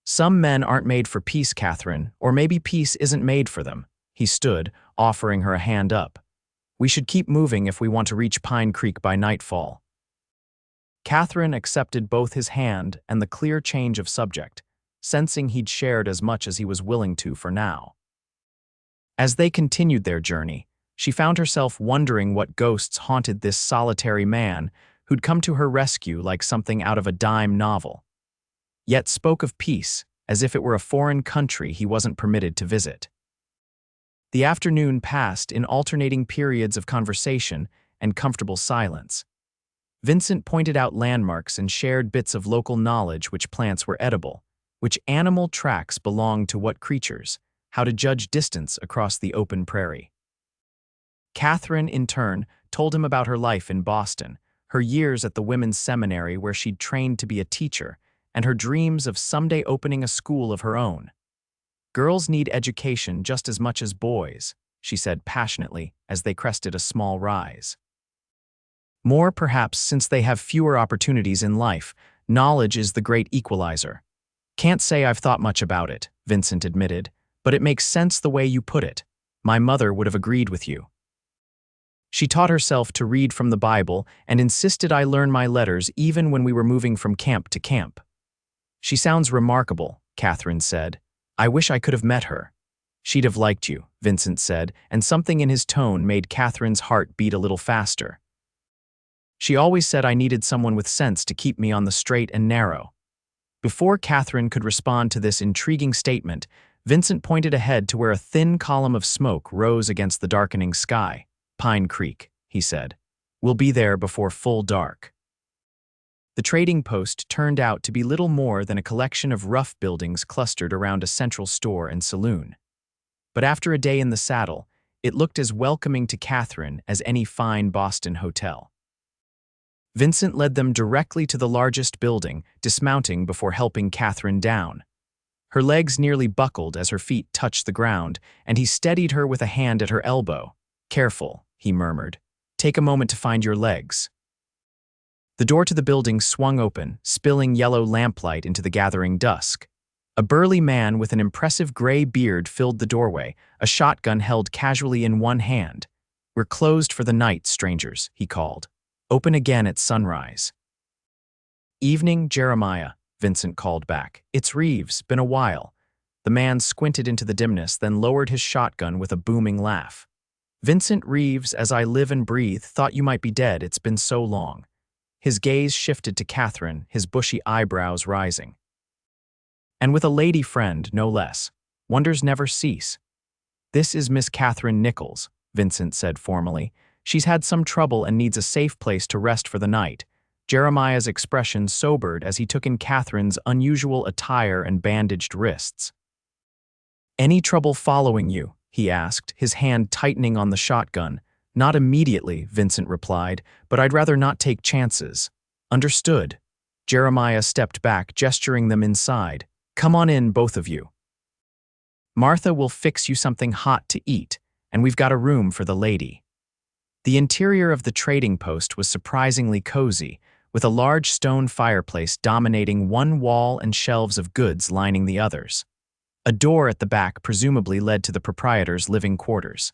"Some men aren't made for peace, Katherine, or maybe peace isn't made for them." He stood, offering her a hand up. "We should keep moving if we want to reach Pine Creek by nightfall." Katherine accepted both his hand and the clear change of subject, sensing he'd shared as much as he was willing to for now. As they continued their journey, she found herself wondering what ghosts haunted this solitary man who'd come to her rescue like something out of a dime novel, yet spoke of peace as if it were a foreign country he wasn't permitted to visit. The afternoon passed in alternating periods of conversation and comfortable silence. Vincent pointed out landmarks and shared bits of local knowledge, which plants were edible, which animal tracks belonged to what creatures, how to judge distance across the open prairie. Katherine, in turn, told him about her life in Boston, her years at the women's seminary where she'd trained to be a teacher, and her dreams of someday opening a school of her own. "Girls need education just as much as boys," she said passionately as they crested a small rise. "More, perhaps, since they have fewer opportunities in life. Knowledge is the great equalizer." "Can't say I've thought much about it," Vincent admitted, "but it makes sense the way you put it. My mother would have agreed with you. She taught herself to read from the Bible and insisted I learn my letters even when we were moving from camp to camp." "She sounds remarkable," Katherine said. "I wish I could have met her." "She'd have liked you," Vincent said, and something in his tone made Katherine's heart beat a little faster. "She always said I needed someone with sense to keep me on the straight and narrow." Before Katherine could respond to this intriguing statement, Vincent pointed ahead to where a thin column of smoke rose against the darkening sky. "Pine Creek," he said. "We'll be there before full dark." The trading post turned out to be little more than a collection of rough buildings clustered around a central store and saloon. But after a day in the saddle, it looked as welcoming to Katherine as any fine Boston hotel. Vincent led them directly to the largest building, dismounting before helping Katherine down. Her legs nearly buckled as her feet touched the ground, and he steadied her with a hand at her elbow. "Careful," he murmured. "Take a moment to find your legs." The door to the building swung open, spilling yellow lamplight into the gathering dusk. A burly man with an impressive gray beard filled the doorway, a shotgun held casually in one hand. "We're closed for the night, strangers," he called. "Open again at sunrise." "Evening, Jeremiah," Vincent called back. "It's Reeves, been a while." The man squinted into the dimness, then lowered his shotgun with a booming laugh. "Vincent Reeves, as I live and breathe, thought you might be dead, it's been so long." His gaze shifted to Katherine, his bushy eyebrows rising. "And with a lady friend, no less. Wonders never cease." "This is Miss Katherine Nichols," Vincent said formally. "She's had some trouble and needs a safe place to rest for the night." Jeremiah's expression sobered as he took in Katherine's unusual attire and bandaged wrists. "Any trouble following you?" he asked, his hand tightening on the shotgun. "Not immediately," Vincent replied, "but I'd rather not take chances." "Understood." Jeremiah stepped back, gesturing them inside. "Come on in, both of you. Martha will fix you something hot to eat, and we've got a room for the lady." The interior of the trading post was surprisingly cozy, with a large stone fireplace dominating one wall and shelves of goods lining the others. A door at the back presumably led to the proprietor's living quarters.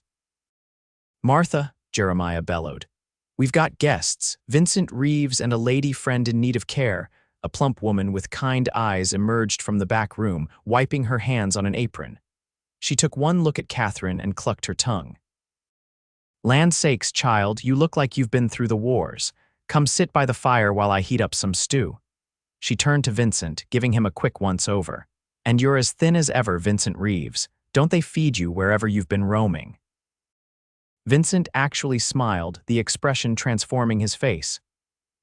"Martha," Jeremiah bellowed, "we've got guests, Vincent Reeves and a lady friend in need of care." A plump woman with kind eyes emerged from the back room, wiping her hands on an apron. She took one look at Katherine and clucked her tongue. "Land sakes, child, you look like you've been through the wars. Come sit by the fire while I heat up some stew." She turned to Vincent, giving him a quick once-over. "And you're as thin as ever, Vincent Reeves. Don't they feed you wherever you've been roaming?" Vincent actually smiled, the expression transforming his face.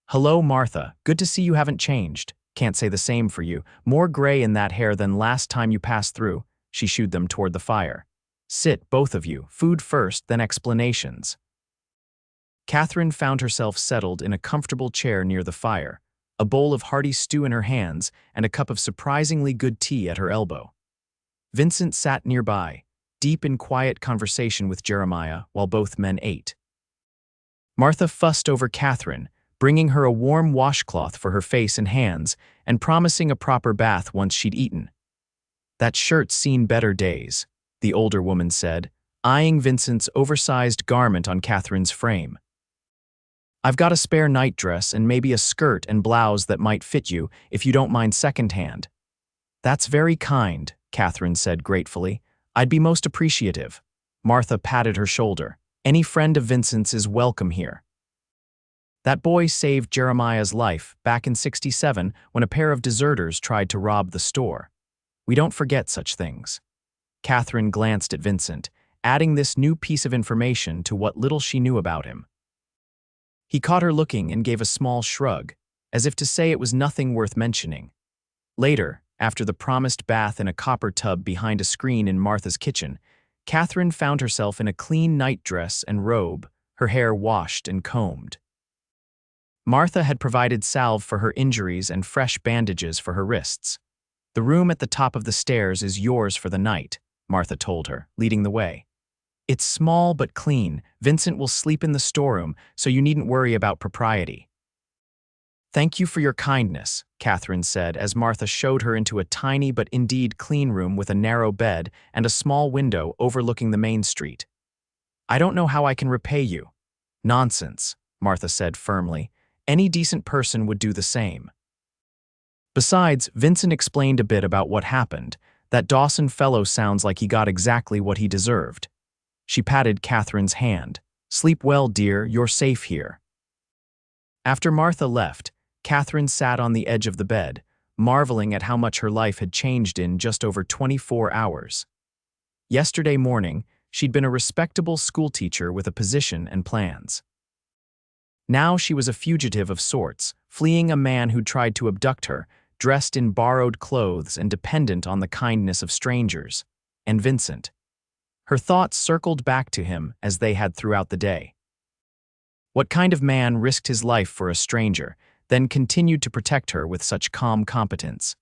"Hello, Martha. Good to see you haven't changed. Can't say the same for you. More gray in that hair than last time you passed through." She shooed them toward the fire. "Sit, both of you. Food first, then explanations." Katherine found herself settled in a comfortable chair near the fire, a bowl of hearty stew in her hands and a cup of surprisingly good tea at her elbow. Vincent sat nearby, deep in quiet conversation with Jeremiah while both men ate. Martha fussed over Katherine, bringing her a warm washcloth for her face and hands and promising a proper bath once she'd eaten. "That shirt's seen better days," the older woman said, eyeing Vincent's oversized garment on Katherine's frame. "I've got a spare nightdress and maybe a skirt and blouse that might fit you if you don't mind secondhand." "That's very kind," Katherine said gratefully. "I'd be most appreciative." Martha patted her shoulder. "Any friend of Vincent's is welcome here. That boy saved Jeremiah's life back in '67 when a pair of deserters tried to rob the store. We don't forget such things." Katherine glanced at Vincent, adding this new piece of information to what little she knew about him. He caught her looking and gave a small shrug, as if to say it was nothing worth mentioning. Later, after the promised bath in a copper tub behind a screen in Martha's kitchen, Katherine found herself in a clean nightdress and robe, her hair washed and combed. Martha had provided salve for her injuries and fresh bandages for her wrists. "The room at the top of the stairs is yours for the night," Martha told her, leading the way. "It's small but clean. Vincent will sleep in the storeroom, so you needn't worry about propriety." "Thank you for your kindness," Katherine said as Martha showed her into a tiny but indeed clean room with a narrow bed and a small window overlooking the main street. "I don't know how I can repay you." "Nonsense," Martha said firmly. "Any decent person would do the same." Besides, Vincent explained a bit about what happened. "That Dawson fellow sounds like he got exactly what he deserved." She patted Katherine's hand. "Sleep well, dear, you're safe here." After Martha left, Katherine sat on the edge of the bed, marveling at how much her life had changed in just over 24 hours. Yesterday morning, she'd been a respectable schoolteacher with a position and plans. Now she was a fugitive of sorts, fleeing a man who'd tried to abduct her, dressed in borrowed clothes and dependent on the kindness of strangers, and Vincent. Her thoughts circled back to him as they had throughout the day. What kind of man risked his life for a stranger, then continued to protect her with such calm competence?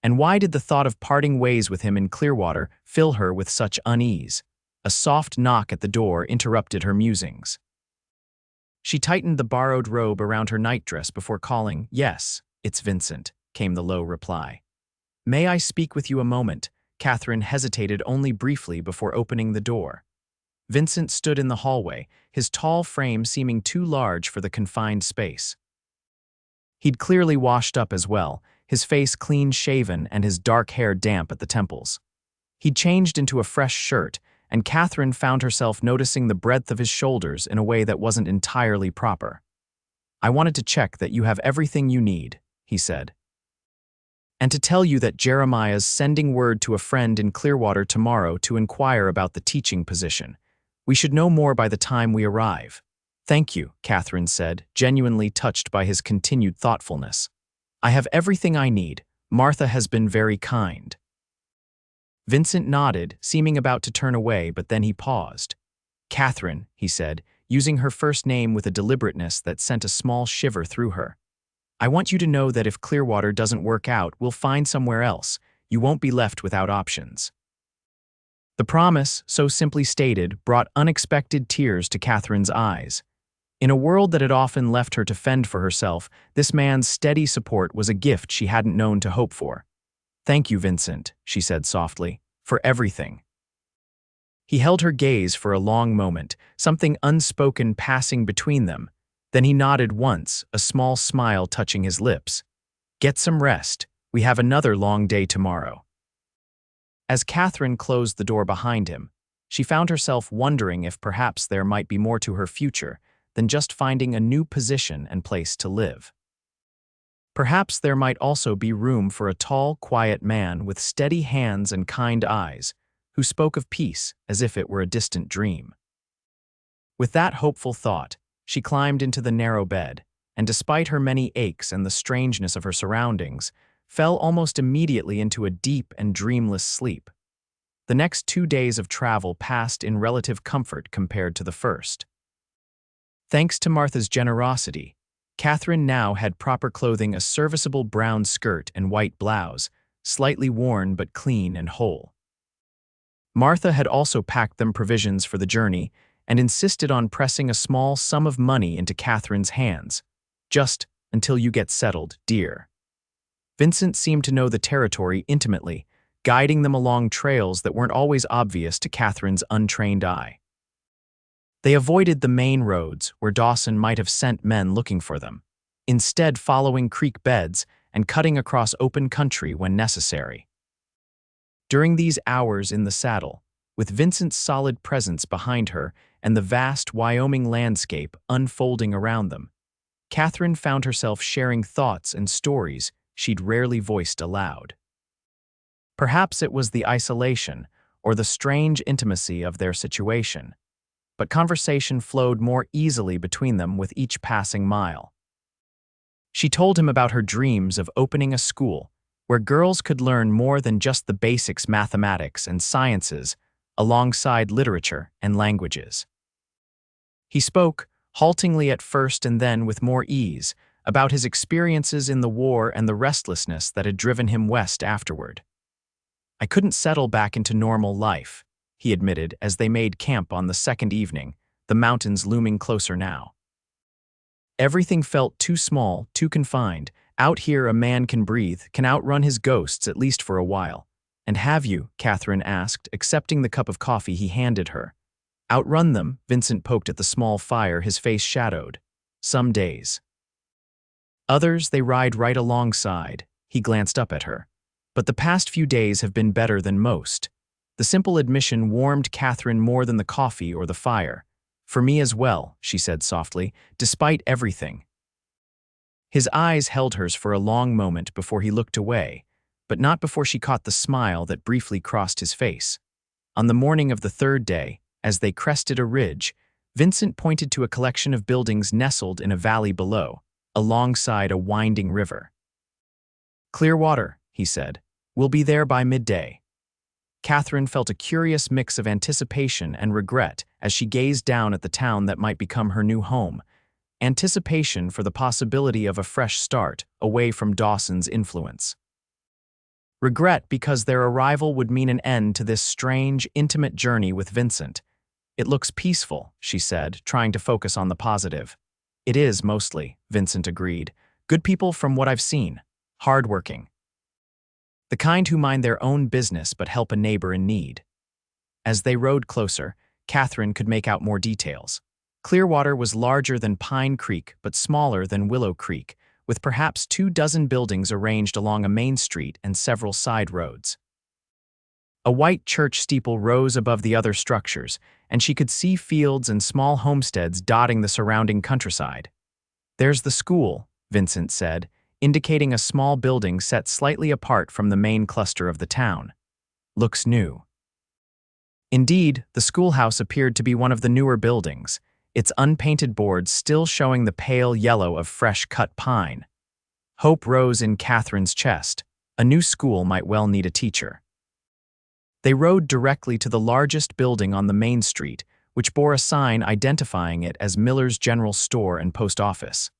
And why did the thought of parting ways with him in Clearwater fill her with such unease? A soft knock at the door interrupted her musings. She tightened the borrowed robe around her nightdress before calling. "Yes, it's Vincent," came the low reply. "May I speak with you a moment?" Katherine hesitated only briefly before opening the door. Vincent stood in the hallway, his tall frame seeming too large for the confined space. He'd clearly washed up as well, his face clean-shaven and his dark hair damp at the temples. He'd changed into a fresh shirt, and Katherine found herself noticing the breadth of his shoulders in a way that wasn't entirely proper. "I wanted to check that you have everything you need," he said. "And to tell you that Jeremiah's sending word to a friend in Clearwater tomorrow to inquire about the teaching position. We should know more by the time we arrive." "Thank you," Katherine said, genuinely touched by his continued thoughtfulness. "I have everything I need. Martha has been very kind." Vincent nodded, seeming about to turn away, but then he paused. "Katherine," he said, using her first name with a deliberateness that sent a small shiver through her. "I want you to know that if Clearwater doesn't work out, we'll find somewhere else. You won't be left without options." The promise, so simply stated, brought unexpected tears to Katherine's eyes. In a world that had often left her to fend for herself, this man's steady support was a gift she hadn't known to hope for. "Thank you, Vincent," she said softly, "for everything." He held her gaze for a long moment, something unspoken passing between them. Then he nodded once, a small smile touching his lips. "Get some rest. We have another long day tomorrow." As Katherine closed the door behind him, she found herself wondering if perhaps there might be more to her future than just finding a new position and place to live. Perhaps there might also be room for a tall, quiet man with steady hands and kind eyes, who spoke of peace as if it were a distant dream. With that hopeful thought, she climbed into the narrow bed, and despite her many aches and the strangeness of her surroundings, fell almost immediately into a deep and dreamless sleep. The next 2 days of travel passed in relative comfort compared to the first. Thanks to Martha's generosity, Katherine now had proper clothing: a serviceable brown skirt and white blouse, slightly worn but clean and whole. Martha had also packed them provisions for the journey and insisted on pressing a small sum of money into Katherine's hands. "Just until you get settled, dear." Vincent seemed to know the territory intimately, guiding them along trails that weren't always obvious to Katherine's untrained eye. They avoided the main roads where Dawson might have sent men looking for them, instead following creek beds and cutting across open country when necessary. During these hours in the saddle, with Vincent's solid presence behind her and the vast Wyoming landscape unfolding around them, Katherine found herself sharing thoughts and stories she'd rarely voiced aloud. Perhaps it was the isolation or the strange intimacy of their situation, but conversation flowed more easily between them with each passing mile. She told him about her dreams of opening a school where girls could learn more than just the basics: mathematics and sciences, alongside literature and languages. He spoke, haltingly at first and then with more ease, about his experiences in the war and the restlessness that had driven him west afterward. "I couldn't settle back into normal life," he admitted as they made camp on the second evening, the mountains looming closer now. "Everything felt too small, too confined. Out here a man can breathe, can outrun his ghosts at least for a while." "And have you?" Katherine asked, accepting the cup of coffee he handed her. "Outrun them?" Vincent poked at the small fire, his face shadowed. "Some days. Others they ride right alongside." He glanced up at her. "But the past few days have been better than most." The simple admission warmed Katherine more than the coffee or the fire. "For me as well," she said softly, "despite everything." His eyes held hers for a long moment before he looked away, but not before she caught the smile that briefly crossed his face. On the morning of the third day, as they crested a ridge, Vincent pointed to a collection of buildings nestled in a valley below, alongside a winding river. "Clearwater," he said. "We'll be there by midday." Katherine felt a curious mix of anticipation and regret as she gazed down at the town that might become her new home. Anticipation for the possibility of a fresh start, away from Dawson's influence. Regret because their arrival would mean an end to this strange, intimate journey with Vincent. "It looks peaceful," she said, trying to focus on the positive. "It is, mostly," Vincent agreed. "Good people from what I've seen. Hardworking. The kind who mind their own business but help a neighbor in need." As they rode closer, Katherine could make out more details. Clearwater was larger than Pine Creek but smaller than Willow Creek, with perhaps 24 buildings arranged along a main street and several side roads. A white church steeple rose above the other structures, and she could see fields and small homesteads dotting the surrounding countryside. "There's the school," Vincent said, indicating a small building set slightly apart from the main cluster of the town. "Looks new." Indeed, the schoolhouse appeared to be one of the newer buildings, its unpainted boards still showing the pale yellow of fresh-cut pine. Hope rose in Katherine's chest. A new school might well need a teacher. They rode directly to the largest building on the main street, which bore a sign identifying it as Miller's General Store and Post Office.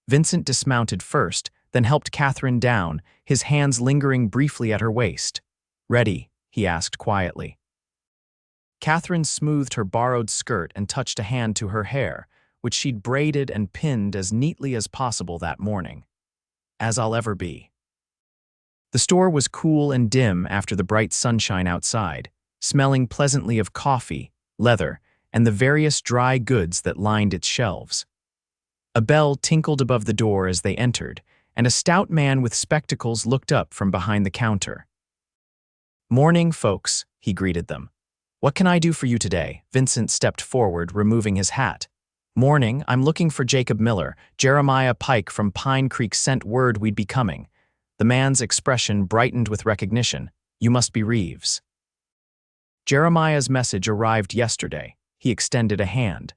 Vincent dismounted first, then helped Katherine down, his hands lingering briefly at her waist. "Ready?" he asked quietly. Katherine smoothed her borrowed skirt and touched a hand to her hair, which she'd braided and pinned as neatly as possible that morning. "As I'll ever be." The store was cool and dim after the bright sunshine outside, smelling pleasantly of coffee, leather, and the various dry goods that lined its shelves. A bell tinkled above the door as they entered, and a stout man with spectacles looked up from behind the counter. "Morning, folks," he greeted them. "What can I do for you today?" Vincent stepped forward, removing his hat. "Morning, I'm looking for Jacob Miller. Jeremiah Pike from Pine Creek sent word we'd be coming." The man's expression brightened with recognition. "You must be Reeves." Jeremiah's message arrived yesterday. He extended a hand.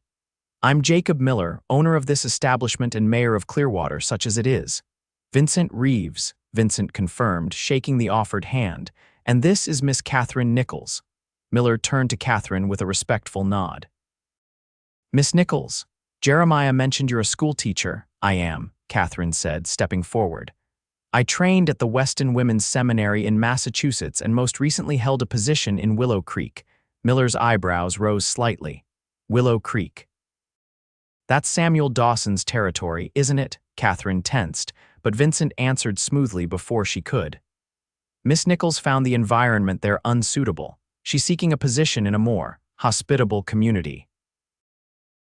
"I'm Jacob Miller, owner of this establishment and mayor of Clearwater, such as it is." "Vincent Reeves," Vincent confirmed, shaking the offered hand. "And this is Miss Katherine Nichols." Miller turned to Katherine with a respectful nod. "Miss Nichols, Jeremiah mentioned you're a school teacher." "I am," Katherine said, stepping forward. "I trained at the Weston Women's Seminary in Massachusetts and most recently held a position in Willow Creek." Miller's eyebrows rose slightly. "Willow Creek. That's Samuel Dawson's territory, isn't it?" Katherine tensed, but Vincent answered smoothly before she could. Miss Nichols found the environment there unsuitable. She's seeking a position in a more hospitable community.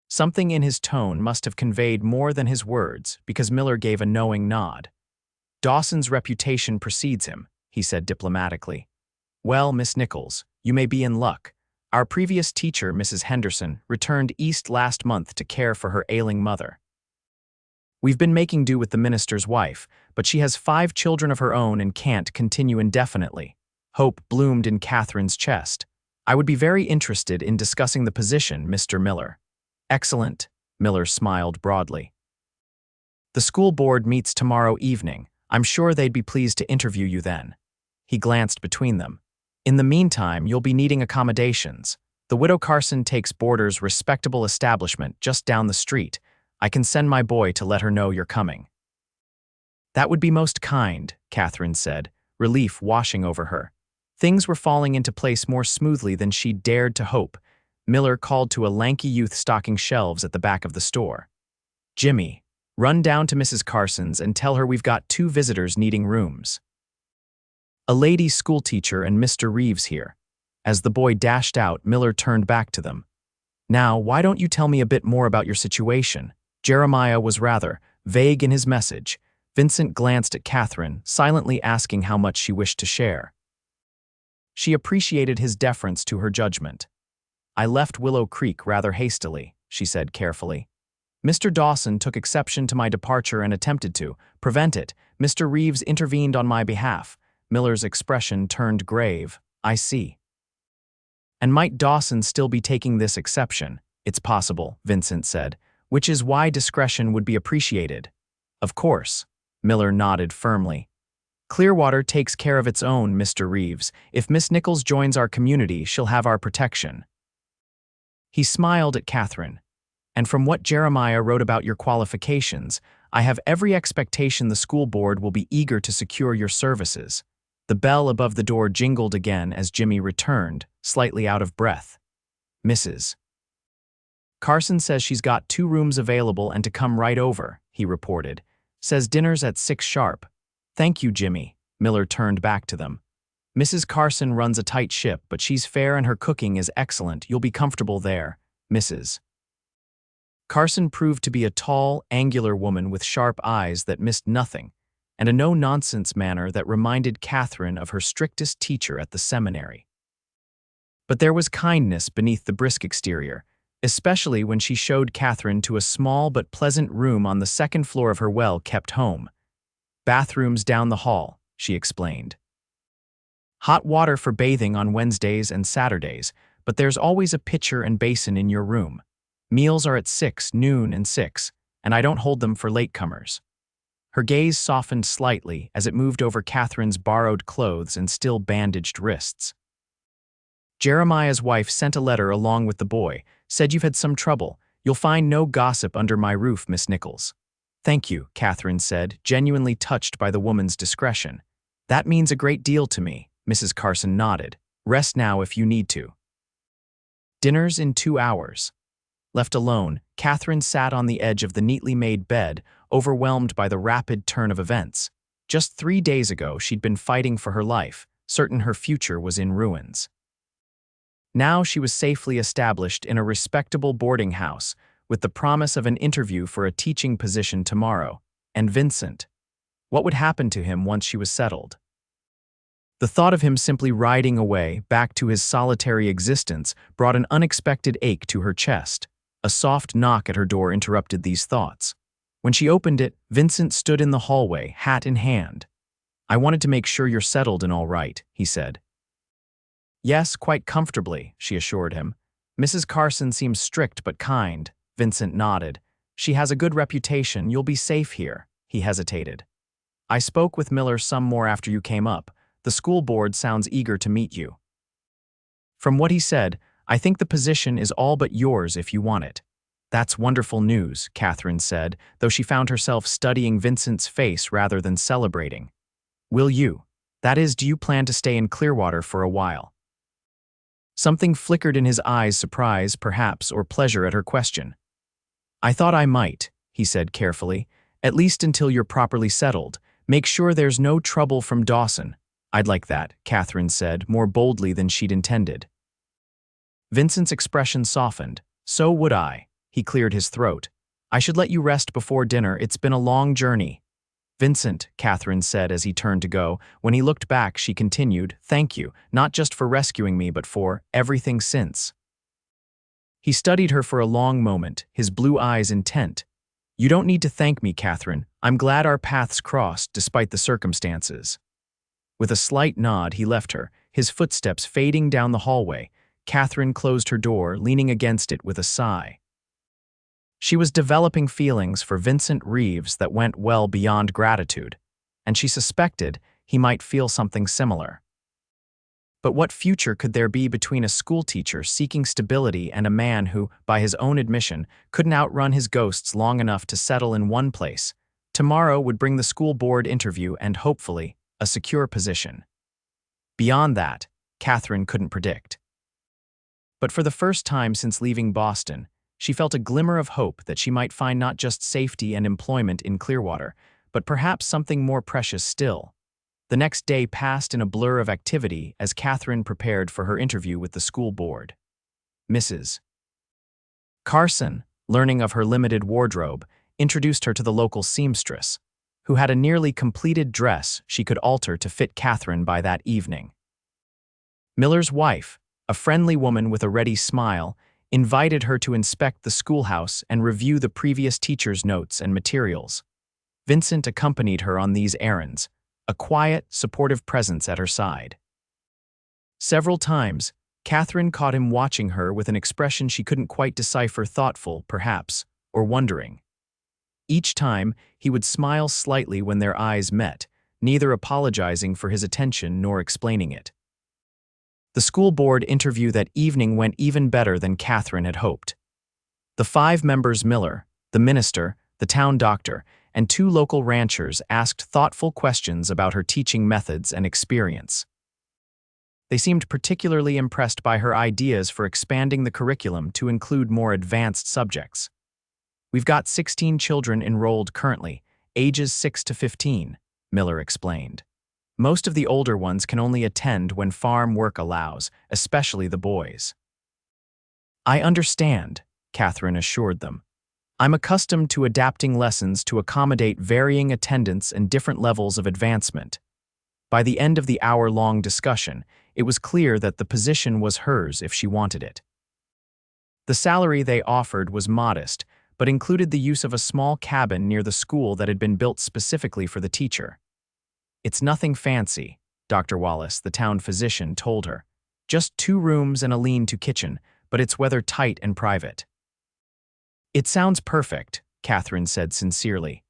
Something in his tone must have conveyed more than his words, because Miller gave a knowing nod. "Dawson's reputation precedes him," he said diplomatically. "Well, Miss Nichols, you may be in luck. Our previous teacher, Mrs. Henderson, returned east last month to care for her ailing mother. We've been making do with the minister's wife, but she has 5 children of her own and can't continue indefinitely." Hope bloomed in Katherine's chest. "I would be very interested in discussing the position, Mr. Miller." "Excellent," Miller smiled broadly. "The school board meets tomorrow evening. I'm sure they'd be pleased to interview you then." He glanced between them. "In the meantime, you'll be needing accommodations. The widow Carson takes boarders' respectable establishment just down the street. I can send my boy to let her know you're coming." "That would be most kind," Katherine said, relief washing over her. Things were falling into place more smoothly than she dared to hope. Miller called to a lanky youth stocking shelves at the back of the store. "Jimmy, run down to Mrs. Carson's and tell her we've got 2 visitors needing rooms. A lady schoolteacher and Mr. Reeves here." As the boy dashed out, Miller turned back to them. "Now, why don't you tell me a bit more about your situation?" Jeremiah was rather vague in his message. Vincent glanced at Katherine, silently asking how much she wished to share. She appreciated his deference to her judgment. "I left Willow Creek rather hastily," she said carefully. "Mr. Dawson took exception to my departure and attempted to prevent it. Mr. Reeves intervened on my behalf." Miller's expression turned grave. "I see." "And might Dawson still be taking this exception?" "It's possible," Vincent said, "which is why discretion would be appreciated." "Of course." Miller nodded firmly. "Clearwater takes care of its own, Mr. Reeves. If Miss Nichols joins our community, she'll have our protection." He smiled at Katherine. "And from what Jeremiah wrote about your qualifications, I have every expectation the school board will be eager to secure your services." The bell above the door jingled again as Jimmy returned, slightly out of breath. Mrs. Carson says she's got 2 rooms available and to come right over, he reported. Says dinner's at 6 sharp. Thank you, Jimmy. Miller turned back to them. Mrs. Carson runs a tight ship, but she's fair and her cooking is excellent. You'll be comfortable there, Mrs. Carson proved to be a tall, angular woman with sharp eyes that missed nothing, and a no-nonsense manner that reminded Katherine of her strictest teacher at the seminary. But there was kindness beneath the brisk exterior, especially when she showed Katherine to a small but pleasant room on the 2nd floor of her well-kept home. Bathrooms down the hall, she explained. Hot water for bathing on Wednesdays and Saturdays, but there's always a pitcher and basin in your room. Meals are at 6, noon, and 6, and I don't hold them for latecomers. Her gaze softened slightly as it moved over Katherine's borrowed clothes and still bandaged wrists. Jeremiah's wife sent a letter along with the boy, said you've had some trouble. You'll find no gossip under my roof, Miss Nichols. Thank you, Katherine said, genuinely touched by the woman's discretion. That means a great deal to me, Mrs. Carson nodded. Rest now if you need to. Dinner's in 2 hours. Left alone, Katherine sat on the edge of the neatly made bed, overwhelmed by the rapid turn of events. Just 3 days ago, she'd been fighting for her life, certain her future was in ruins. Now she was safely established in a respectable boarding house, with the promise of an interview for a teaching position tomorrow. And Vincent. What would happen to him once she was settled? The thought of him simply riding away, back to his solitary existence, brought an unexpected ache to her chest. A soft knock at her door interrupted these thoughts. When she opened it, Vincent stood in the hallway, hat in hand. I wanted to make sure you're settled and all right, he said. Yes, quite comfortably, she assured him. Mrs. Carson seems strict but kind. Vincent nodded. She has a good reputation. You'll be safe here. He hesitated. I spoke with Miller some more after you came up. The school board sounds eager to meet you. From what he said, I think the position is all but yours if you want it. That's wonderful news, Katherine said, though she found herself studying Vincent's face rather than celebrating. Will you? That is, do you plan to stay in Clearwater for a while? Something flickered in his eyes, surprise, perhaps, or pleasure at her question. I thought I might, he said carefully, at least until you're properly settled. Make sure there's no trouble from Dawson. I'd like that, Katherine said, more boldly than she'd intended. Vincent's expression softened. So would I. He cleared his throat. I should let you rest before dinner. It's been a long journey. Vincent, Katherine said as he turned to go. When he looked back, she continued, thank you, not just for rescuing me, but for everything since. He studied her for a long moment, his blue eyes intent. You don't need to thank me, Katherine. I'm glad our paths crossed, despite the circumstances. With a slight nod, he left her, his footsteps fading down the hallway. Katherine closed her door, leaning against it with a sigh. She was developing feelings for Vincent Reeves that went well beyond gratitude, and she suspected he might feel something similar. But what future could there be between a schoolteacher seeking stability and a man who, by his own admission, couldn't outrun his ghosts long enough to settle in one place? Tomorrow would bring the school board interview and, hopefully, a secure position. Beyond that, Katherine couldn't predict. But for the first time since leaving Boston, she felt a glimmer of hope that she might find not just safety and employment in Clearwater, but perhaps something more precious still. The next day passed in a blur of activity as Katherine prepared for her interview with the school board. Mrs. Carson, learning of her limited wardrobe, introduced her to the local seamstress, who had a nearly completed dress she could alter to fit Katherine by that evening. Miller's wife, a friendly woman with a ready smile, invited her to inspect the schoolhouse and review the previous teacher's notes and materials. Vincent accompanied her on these errands, a quiet, supportive presence at her side. Several times, Katherine caught him watching her with an expression she couldn't quite decipher, thoughtful, perhaps, or wondering. Each time, he would smile slightly when their eyes met, neither apologizing for his attention nor explaining it. The school board interview that evening went even better than Katherine had hoped. The 5 members Miller, the minister, the town doctor, and two local ranchers asked thoughtful questions about her teaching methods and experience. They seemed particularly impressed by her ideas for expanding the curriculum to include more advanced subjects. "We've got 16 children enrolled currently, ages 6 to 15, Miller explained. "Most of the older ones can only attend when farm work allows, especially the boys." "I understand," Katherine assured them. "I'm accustomed to adapting lessons to accommodate varying attendance and different levels of advancement." By the end of the hour-long discussion, it was clear that the position was hers if she wanted it. The salary they offered was modest, but included the use of a small cabin near the school that had been built specifically for the teacher. "It's nothing fancy," Dr. Wallace, the town physician, told her. "Just 2 rooms and a lean-to kitchen, but it's weather tight and private." "It sounds perfect," Katherine said sincerely.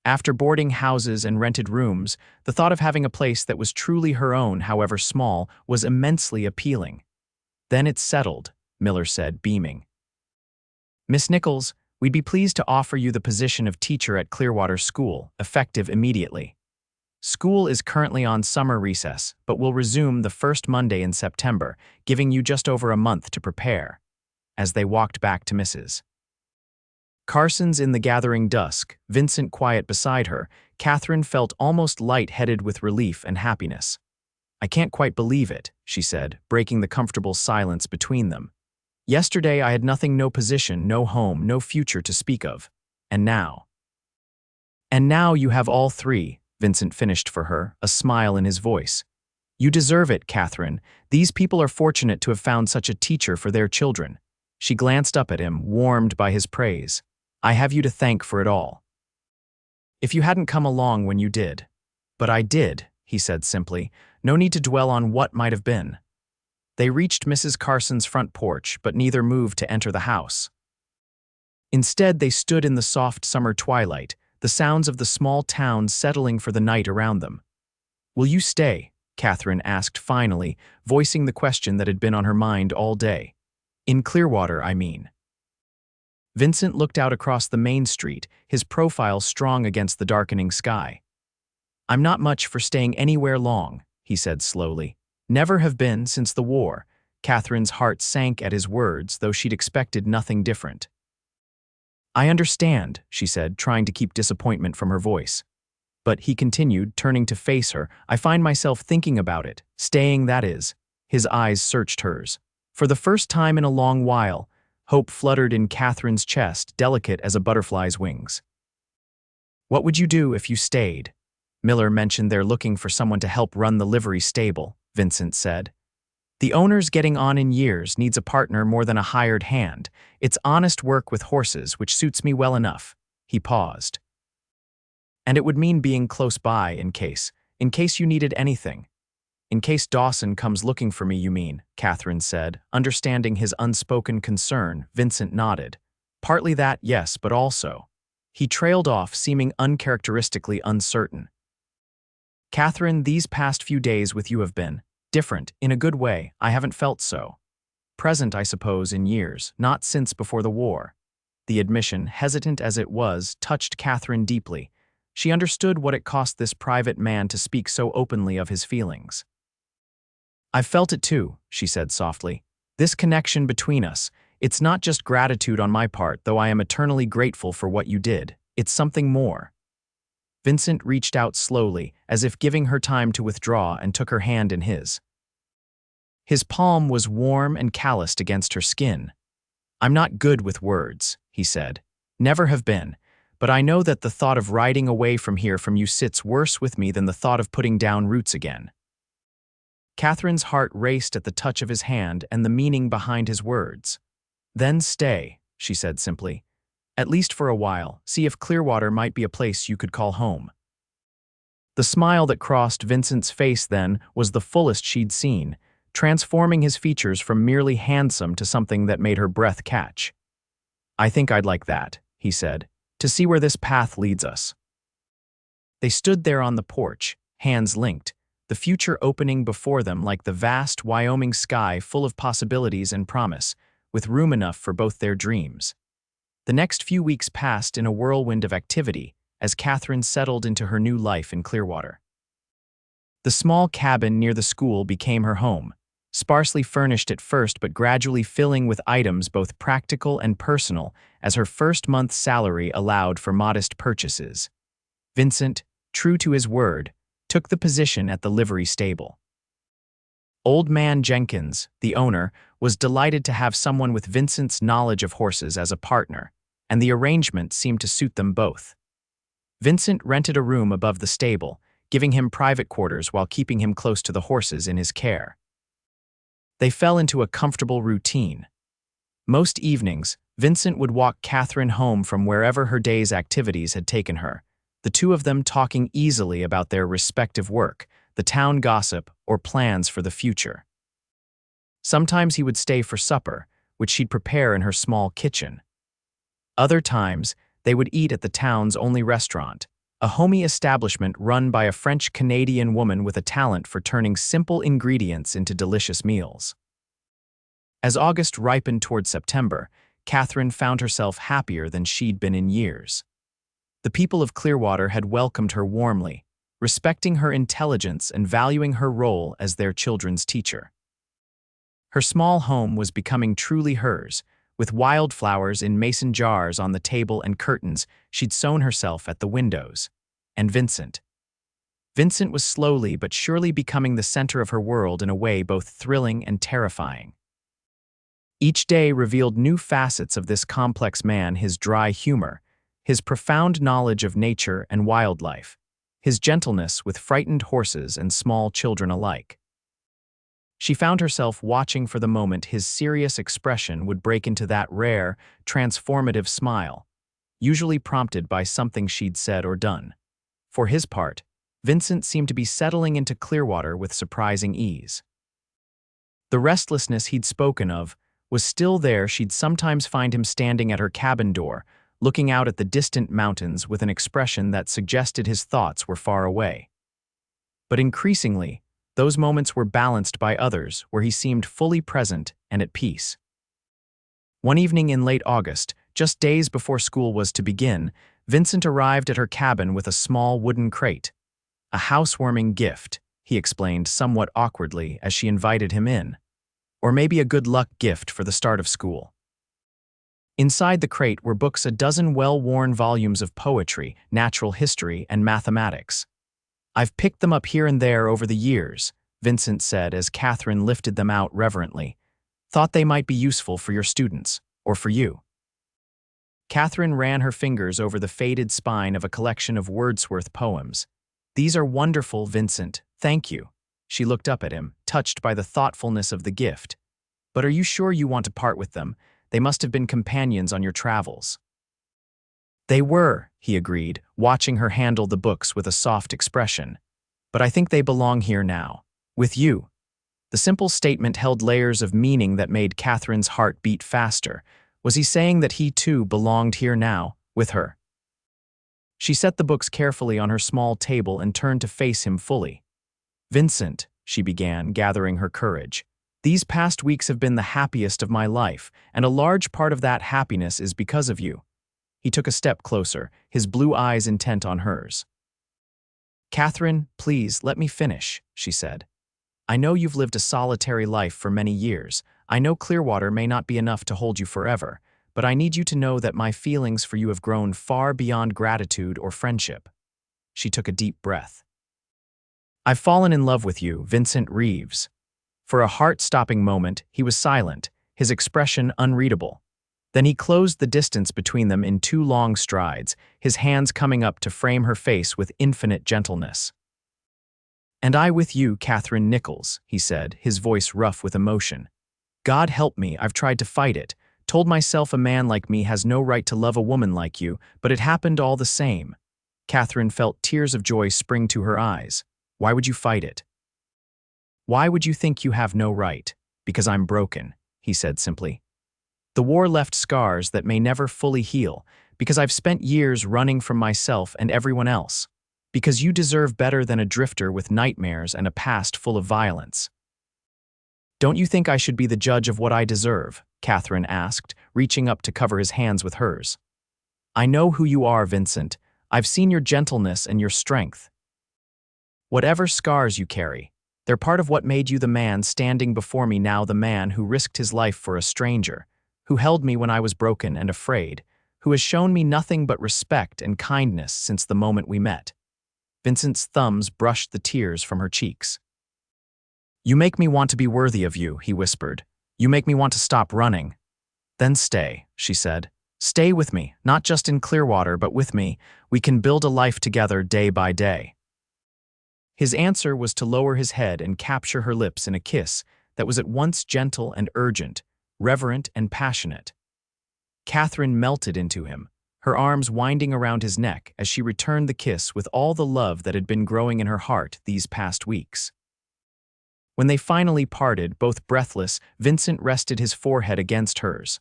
After boarding houses and rented rooms, the thought of having a place that was truly her own, however small, was immensely appealing. "Then it's settled," Miller said, beaming. "Miss Nichols, we'd be pleased to offer you the position of teacher at Clearwater School, effective immediately. School is currently on summer recess, but will resume the first Monday in September, giving you just over a month to prepare." As they walked back to Mrs. Carson's in the gathering dusk, Vincent quiet beside her, Katherine felt almost light-headed with relief and happiness. "I can't quite believe it," she said, breaking the comfortable silence between them. "Yesterday I had nothing, no position, no home, no future to speak of. And now—" "And now you have all 3, Vincent finished for her, a smile in his voice. "You deserve it, Katherine. These people are fortunate to have found such a teacher for their children." She glanced up at him, warmed by his praise. "I have you to thank for it all. If you hadn't come along when you did." "But I did," he said simply. "No need to dwell on what might have been." They reached Mrs. Carson's front porch, but neither moved to enter the house. Instead, they stood in the soft summer twilight, the sounds of the small town settling for the night around them. "Will you stay?" Katherine asked finally, voicing the question that had been on her mind all day. "In Clearwater, I mean." Vincent looked out across the main street, his profile strong against the darkening sky. "I'm not much for staying anywhere long," he said slowly. "Never have been since the war." Katherine's heart sank at his words, though she'd expected nothing different. "I understand," she said, trying to keep disappointment from her voice. But he continued, turning to face her. "I find myself thinking about it, staying, that is." His eyes searched hers. For the first time in a long while, hope fluttered in Katherine's chest, delicate as a butterfly's wings. "What would you do if you stayed?" "Miller mentioned they're looking for someone to help run the livery stable," Vincent said. "The owner's getting on in years, needs a partner more than a hired hand. It's honest work with horses, which suits me well enough." He paused. "And it would mean being close by in case you needed anything." "In case Dawson comes looking for me, you mean," Katherine said. Understanding his unspoken concern, Vincent nodded. "Partly that, yes, but also—" He trailed off, seeming uncharacteristically uncertain. "Katherine, these past few days with you have been different, in a good way. I haven't felt so present, I suppose, in years, not since before the war." The admission, hesitant as it was, touched Katherine deeply. She understood what it cost this private man to speak so openly of his feelings. "I've felt it too," she said softly. "This connection between us, it's not just gratitude on my part, though I am eternally grateful for what you did. It's something more." Vincent reached out slowly, as if giving her time to withdraw, and took her hand in his. His palm was warm and calloused against her skin. "I'm not good with words," he said. "Never have been. But I know that the thought of riding away from here from you sits worse with me than the thought of putting down roots again." Katherine's heart raced at the touch of his hand and the meaning behind his words. "Then stay," she said simply. "At least for a while, see if Clearwater might be a place you could call home." The smile that crossed Vincent's face then was the fullest she'd seen, transforming his features from merely handsome to something that made her breath catch. "I think I'd like that," he said, "to see where this path leads us." They stood there on the porch, hands linked, the future opening before them like the vast Wyoming sky full of possibilities and promise, with room enough for both their dreams. The next few weeks passed in a whirlwind of activity as Katherine settled into her new life in Clearwater. The small cabin near the school became her home, sparsely furnished at first but gradually filling with items both practical and personal as her first month's salary allowed for modest purchases. Vincent, true to his word, took the position at the livery stable. Old Man Jenkins, the owner, was delighted to have someone with Vincent's knowledge of horses as a partner, and the arrangement seemed to suit them both. Vincent rented a room above the stable, giving him private quarters while keeping him close to the horses in his care. They fell into a comfortable routine. Most evenings, Vincent would walk Katherine home from wherever her day's activities had taken her, the two of them talking easily about their respective work, the town gossip, or plans for the future. Sometimes he would stay for supper, which she'd prepare in her small kitchen. Other times, they would eat at the town's only restaurant, a homey establishment run by a French-Canadian woman with a talent for turning simple ingredients into delicious meals. As August ripened toward September, Katherine found herself happier than she'd been in years. The people of Clearwater had welcomed her warmly, respecting her intelligence and valuing her role as their children's teacher. Her small home was becoming truly hers, with wildflowers in mason jars on the table and curtains she'd sewn herself at the windows. And Vincent. Vincent was slowly but surely becoming the center of her world in a way both thrilling and terrifying. Each day revealed new facets of this complex man: his dry humor, his profound knowledge of nature and wildlife, his gentleness with frightened horses and small children alike. She found herself watching for the moment his serious expression would break into that rare, transformative smile, usually prompted by something she'd said or done. For his part, Vincent seemed to be settling into Clearwater with surprising ease. The restlessness he'd spoken of was still there. She'd sometimes find him standing at her cabin door, looking out at the distant mountains with an expression that suggested his thoughts were far away. But increasingly, those moments were balanced by others where he seemed fully present and at peace. One evening in late August, just days before school was to begin, Vincent arrived at her cabin with a small wooden crate. A housewarming gift, he explained somewhat awkwardly as she invited him in. Or maybe a good luck gift for the start of school. Inside the crate were books, a dozen well-worn volumes of poetry, natural history, and mathematics. "I've picked them up here and there over the years," Vincent said as Katherine lifted them out reverently. "Thought they might be useful for your students, or for you." Katherine ran her fingers over the faded spine of a collection of Wordsworth poems. "These are wonderful, Vincent, thank you." She looked up at him, touched by the thoughtfulness of the gift. "But are you sure you want to part with them? They must have been companions on your travels." "They were," he agreed, watching her handle the books with a soft expression. "But I think they belong here now. With you." The simple statement held layers of meaning that made Katherine's heart beat faster. Was he saying that he too belonged here now, with her? She set the books carefully on her small table and turned to face him fully. "Vincent," she began, gathering her courage, "these past weeks have been the happiest of my life, and a large part of that happiness is because of you." He took a step closer, his blue eyes intent on hers. "Katherine, please, let me finish," she said. "I know you've lived a solitary life for many years. I know Clearwater may not be enough to hold you forever, but I need you to know that my feelings for you have grown far beyond gratitude or friendship." She took a deep breath. "I've fallen in love with you, Vincent Reeves." For a heart-stopping moment, he was silent, his expression unreadable. Then he closed the distance between them in two long strides, his hands coming up to frame her face with infinite gentleness. "And I with you, Katherine Nichols," he said, his voice rough with emotion. "God help me, I've tried to fight it, told myself a man like me has no right to love a woman like you, but it happened all the same." Katherine felt tears of joy spring to her eyes. "Why would you fight it?" "Why would you think you have no right?" "Because I'm broken," he said simply. "The war left scars that may never fully heal, because I've spent years running from myself and everyone else. Because you deserve better than a drifter with nightmares and a past full of violence." "Don't you think I should be the judge of what I deserve?" Katherine asked, reaching up to cover his hands with hers. "I know who you are, Vincent. I've seen your gentleness and your strength. Whatever scars you carry, they're part of what made you the man standing before me now, the man who risked his life for a stranger, who held me when I was broken and afraid, who has shown me nothing but respect and kindness since the moment we met." Vincent's thumbs brushed the tears from her cheeks. "You make me want to be worthy of you," he whispered. "You make me want to stop running." "Then stay," she said. "Stay with me, not just in Clearwater, but with me. We can build a life together day by day." His answer was to lower his head and capture her lips in a kiss that was at once gentle and urgent, reverent and passionate. Katherine melted into him, her arms winding around his neck as she returned the kiss with all the love that had been growing in her heart these past weeks. When they finally parted, both breathless, Vincent rested his forehead against hers.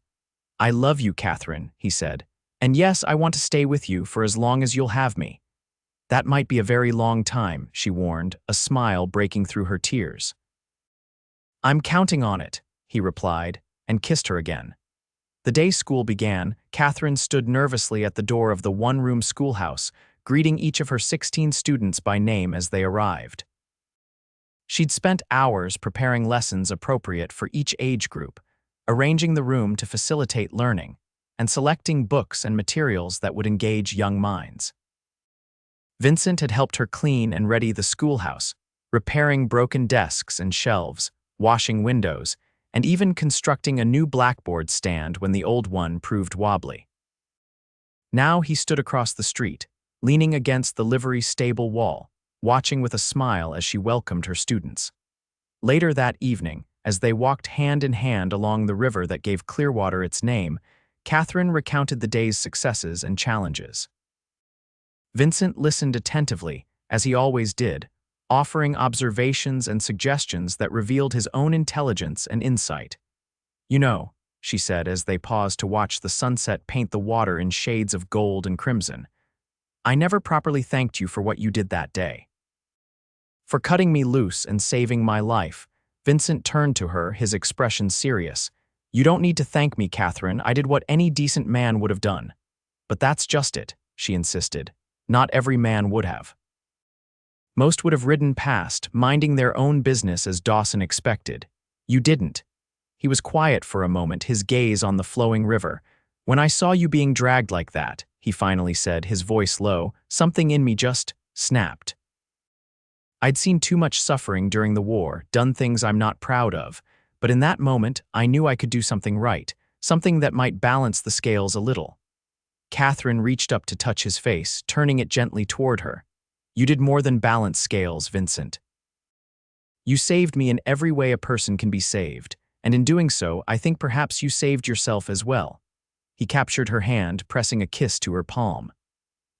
"I love you, Katherine," he said. "And yes, I want to stay with you for as long as you'll have me." "That might be a very long time," she warned, a smile breaking through her tears. "I'm counting on it," he replied, and kissed her again. The day school began, Katherine stood nervously at the door of the one-room schoolhouse, greeting each of her 16 students by name as they arrived. She'd spent hours preparing lessons appropriate for each age group, arranging the room to facilitate learning, and selecting books and materials that would engage young minds. Vincent had helped her clean and ready the schoolhouse, repairing broken desks and shelves, washing windows, and even constructing a new blackboard stand when the old one proved wobbly. Now he stood across the street, leaning against the livery stable wall, watching with a smile as she welcomed her students. Later that evening, as they walked hand in hand along the river that gave Clearwater its name, Katherine recounted the day's successes and challenges. Vincent listened attentively, as he always did, offering observations and suggestions that revealed his own intelligence and insight. "You know," she said as they paused to watch the sunset paint the water in shades of gold and crimson, "I never properly thanked you for what you did that day. For cutting me loose and saving my life." Vincent turned to her, his expression serious. "You don't need to thank me, Katherine. I did what any decent man would have done." "But that's just it," she insisted. "Not every man would have. Most would have ridden past, minding their own business as Dawson expected. You didn't." He was quiet for a moment, his gaze on the flowing river. "When I saw you being dragged like that," he finally said, his voice low, "something in me just snapped. I'd seen too much suffering during the war, done things I'm not proud of, but in that moment, I knew I could do something right, something that might balance the scales a little." Katherine reached up to touch his face, turning it gently toward her. "You did more than balance scales, Vincent. You saved me in every way a person can be saved, and in doing so, I think perhaps you saved yourself as well." He captured her hand, pressing a kiss to her palm.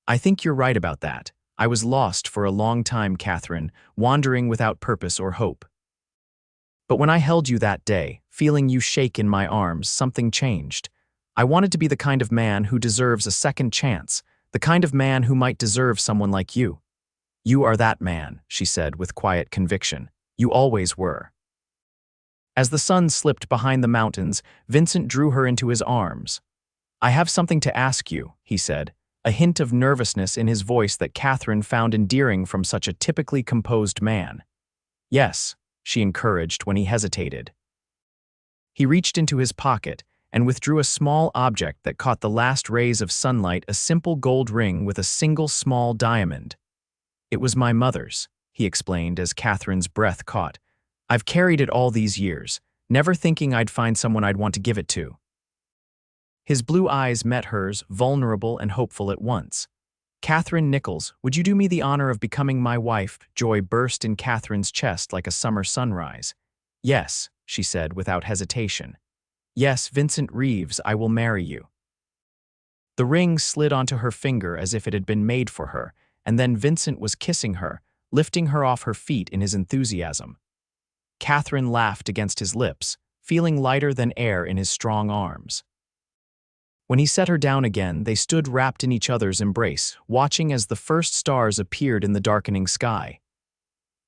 "I think you're right about that. I was lost for a long time, Katherine, wandering without purpose or hope. But when I held you that day, feeling you shake in my arms, something changed. I wanted to be the kind of man who deserves a second chance, the kind of man who might deserve someone like you. You are that man," she said with quiet conviction. "You always were." As the sun slipped behind the mountains, Vincent drew her into his arms. "I have something to ask you," he said, a hint of nervousness in his voice that Katherine found endearing from such a typically composed man. "Yes," she encouraged when he hesitated. He reached into his pocket and withdrew a small object that caught the last rays of sunlight, a simple gold ring with a single small diamond. "It was my mother's," he explained as Katherine's breath caught. "I've carried it all these years, never thinking I'd find someone I'd want to give it to." His blue eyes met hers, vulnerable and hopeful at once. "Katherine Nichols, would you do me the honor of becoming my wife?" Joy burst in Katherine's chest like a summer sunrise. "Yes," she said without hesitation. "Yes, Vincent Reeves, I will marry you." The ring slid onto her finger as if it had been made for her, and then Vincent was kissing her, lifting her off her feet in his enthusiasm. Katherine laughed against his lips, feeling lighter than air in his strong arms. When he set her down again, they stood wrapped in each other's embrace, watching as the first stars appeared in the darkening sky.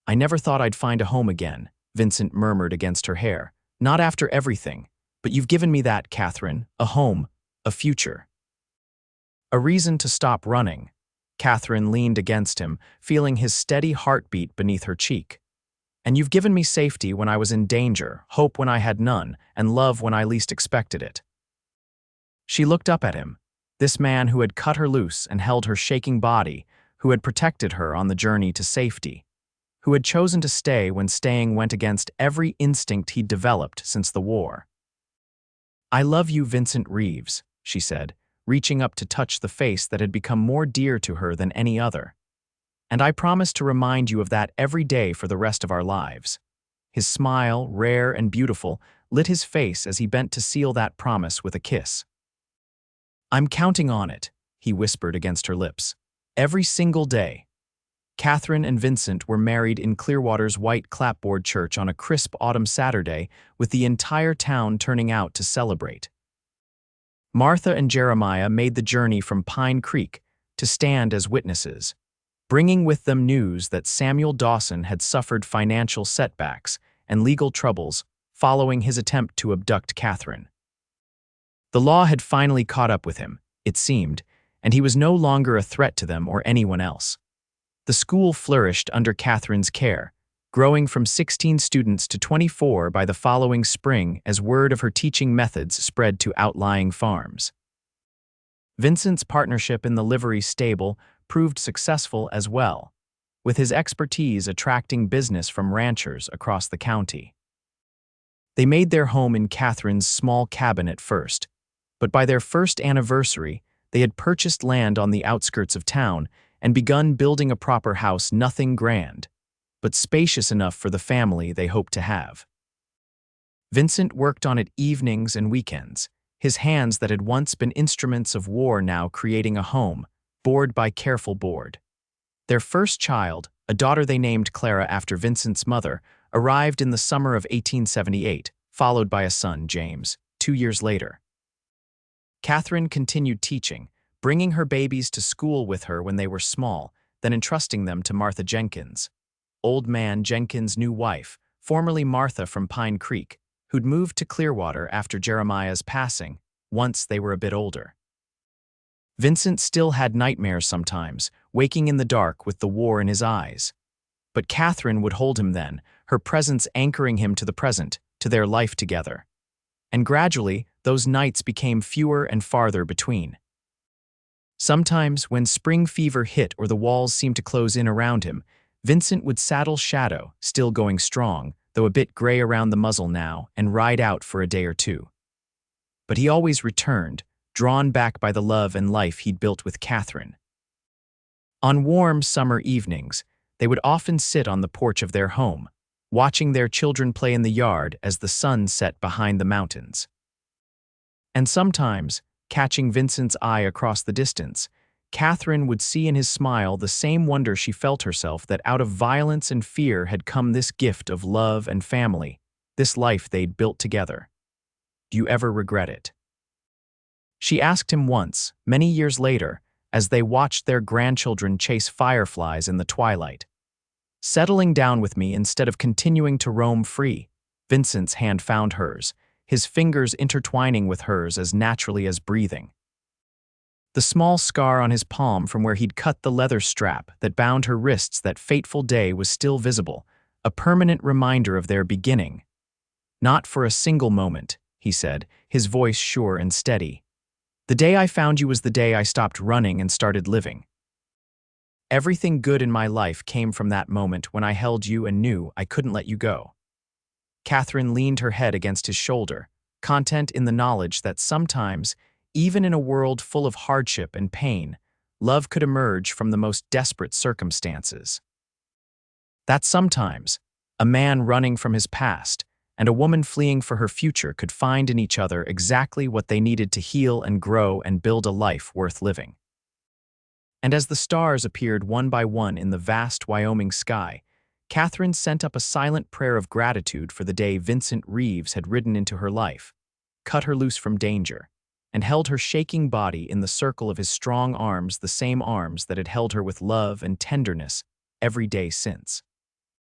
"I never thought I'd find a home again," Vincent murmured against her hair. "Not after everything. But you've given me that, Katherine, a home, a future. A reason to stop running. Katherine leaned against him, feeling his steady heartbeat beneath her cheek. And you've given me safety when I was in danger, hope when I had none, and love when I least expected it. She looked up at him, this man who had cut her loose and held her shaking body, who had protected her on the journey to safety, who had chosen to stay when staying went against every instinct he'd developed since the war. I love you, Vincent Reeves, she said, reaching up to touch the face that had become more dear to her than any other. And I promise to remind you of that every day for the rest of our lives. His smile, rare and beautiful, lit his face as he bent to seal that promise with a kiss. I'm counting on it, he whispered against her lips. Every single day. Katherine and Vincent were married in Clearwater's white clapboard church on a crisp autumn Saturday, with the entire town turning out to celebrate. Martha and Jeremiah made the journey from Pine Creek to stand as witnesses, bringing with them news that Samuel Dawson had suffered financial setbacks and legal troubles following his attempt to abduct Katherine. The law had finally caught up with him, it seemed, and he was no longer a threat to them or anyone else. The school flourished under Katherine's care, growing from 16 students to 24 by the following spring as word of her teaching methods spread to outlying farms. Vincent's partnership in the livery stable proved successful as well, with his expertise attracting business from ranchers across the county. They made their home in Katherine's small cabin at first, but by their first anniversary, they had purchased land on the outskirts of town and begun building a proper house, nothing grand, but spacious enough for the family they hoped to have. Vincent worked on it evenings and weekends, his hands that had once been instruments of war now creating a home, board by careful board. Their first child, a daughter they named Clara after Vincent's mother, arrived in the summer of 1878, followed by a son, James, 2 years later. Katherine continued teaching, bringing her babies to school with her when they were small, then entrusting them to Martha Jenkins, Old Man Jenkins' new wife, formerly Martha from Pine Creek, who'd moved to Clearwater after Jeremiah's passing, once they were a bit older. Vincent still had nightmares sometimes, waking in the dark with the war in his eyes. But Katherine would hold him then, her presence anchoring him to the present, to their life together. And gradually, those nights became fewer and farther between. Sometimes, when spring fever hit or the walls seemed to close in around him, Vincent would saddle Shadow, still going strong, though a bit gray around the muzzle now, and ride out for a day or two. But he always returned, drawn back by the love and life he'd built with Katherine. On warm summer evenings, they would often sit on the porch of their home, watching their children play in the yard as the sun set behind the mountains. And sometimes, catching Vincent's eye across the distance, Katherine would see in his smile the same wonder she felt herself, that out of violence and fear had come this gift of love and family, this life they'd built together. Do you ever regret it? She asked him once, many years later, as they watched their grandchildren chase fireflies in the twilight. Settling down with me instead of continuing to roam free, Vincent's hand found hers, his fingers intertwining with hers as naturally as breathing. The small scar on his palm from where he'd cut the leather strap that bound her wrists that fateful day was still visible, a permanent reminder of their beginning. Not for a single moment, he said, his voice sure and steady. The day I found you was the day I stopped running and started living. Everything good in my life came from that moment when I held you and knew I couldn't let you go. Katherine leaned her head against his shoulder, content in the knowledge that sometimes, even in a world full of hardship and pain, love could emerge from the most desperate circumstances. That sometimes, a man running from his past and a woman fleeing for her future could find in each other exactly what they needed to heal and grow and build a life worth living. And as the stars appeared one by one in the vast Wyoming sky, Katherine sent up a silent prayer of gratitude for the day Vincent Reeves had ridden into her life, cut her loose from danger, and held her shaking body in the circle of his strong arms, the same arms that had held her with love and tenderness every day since.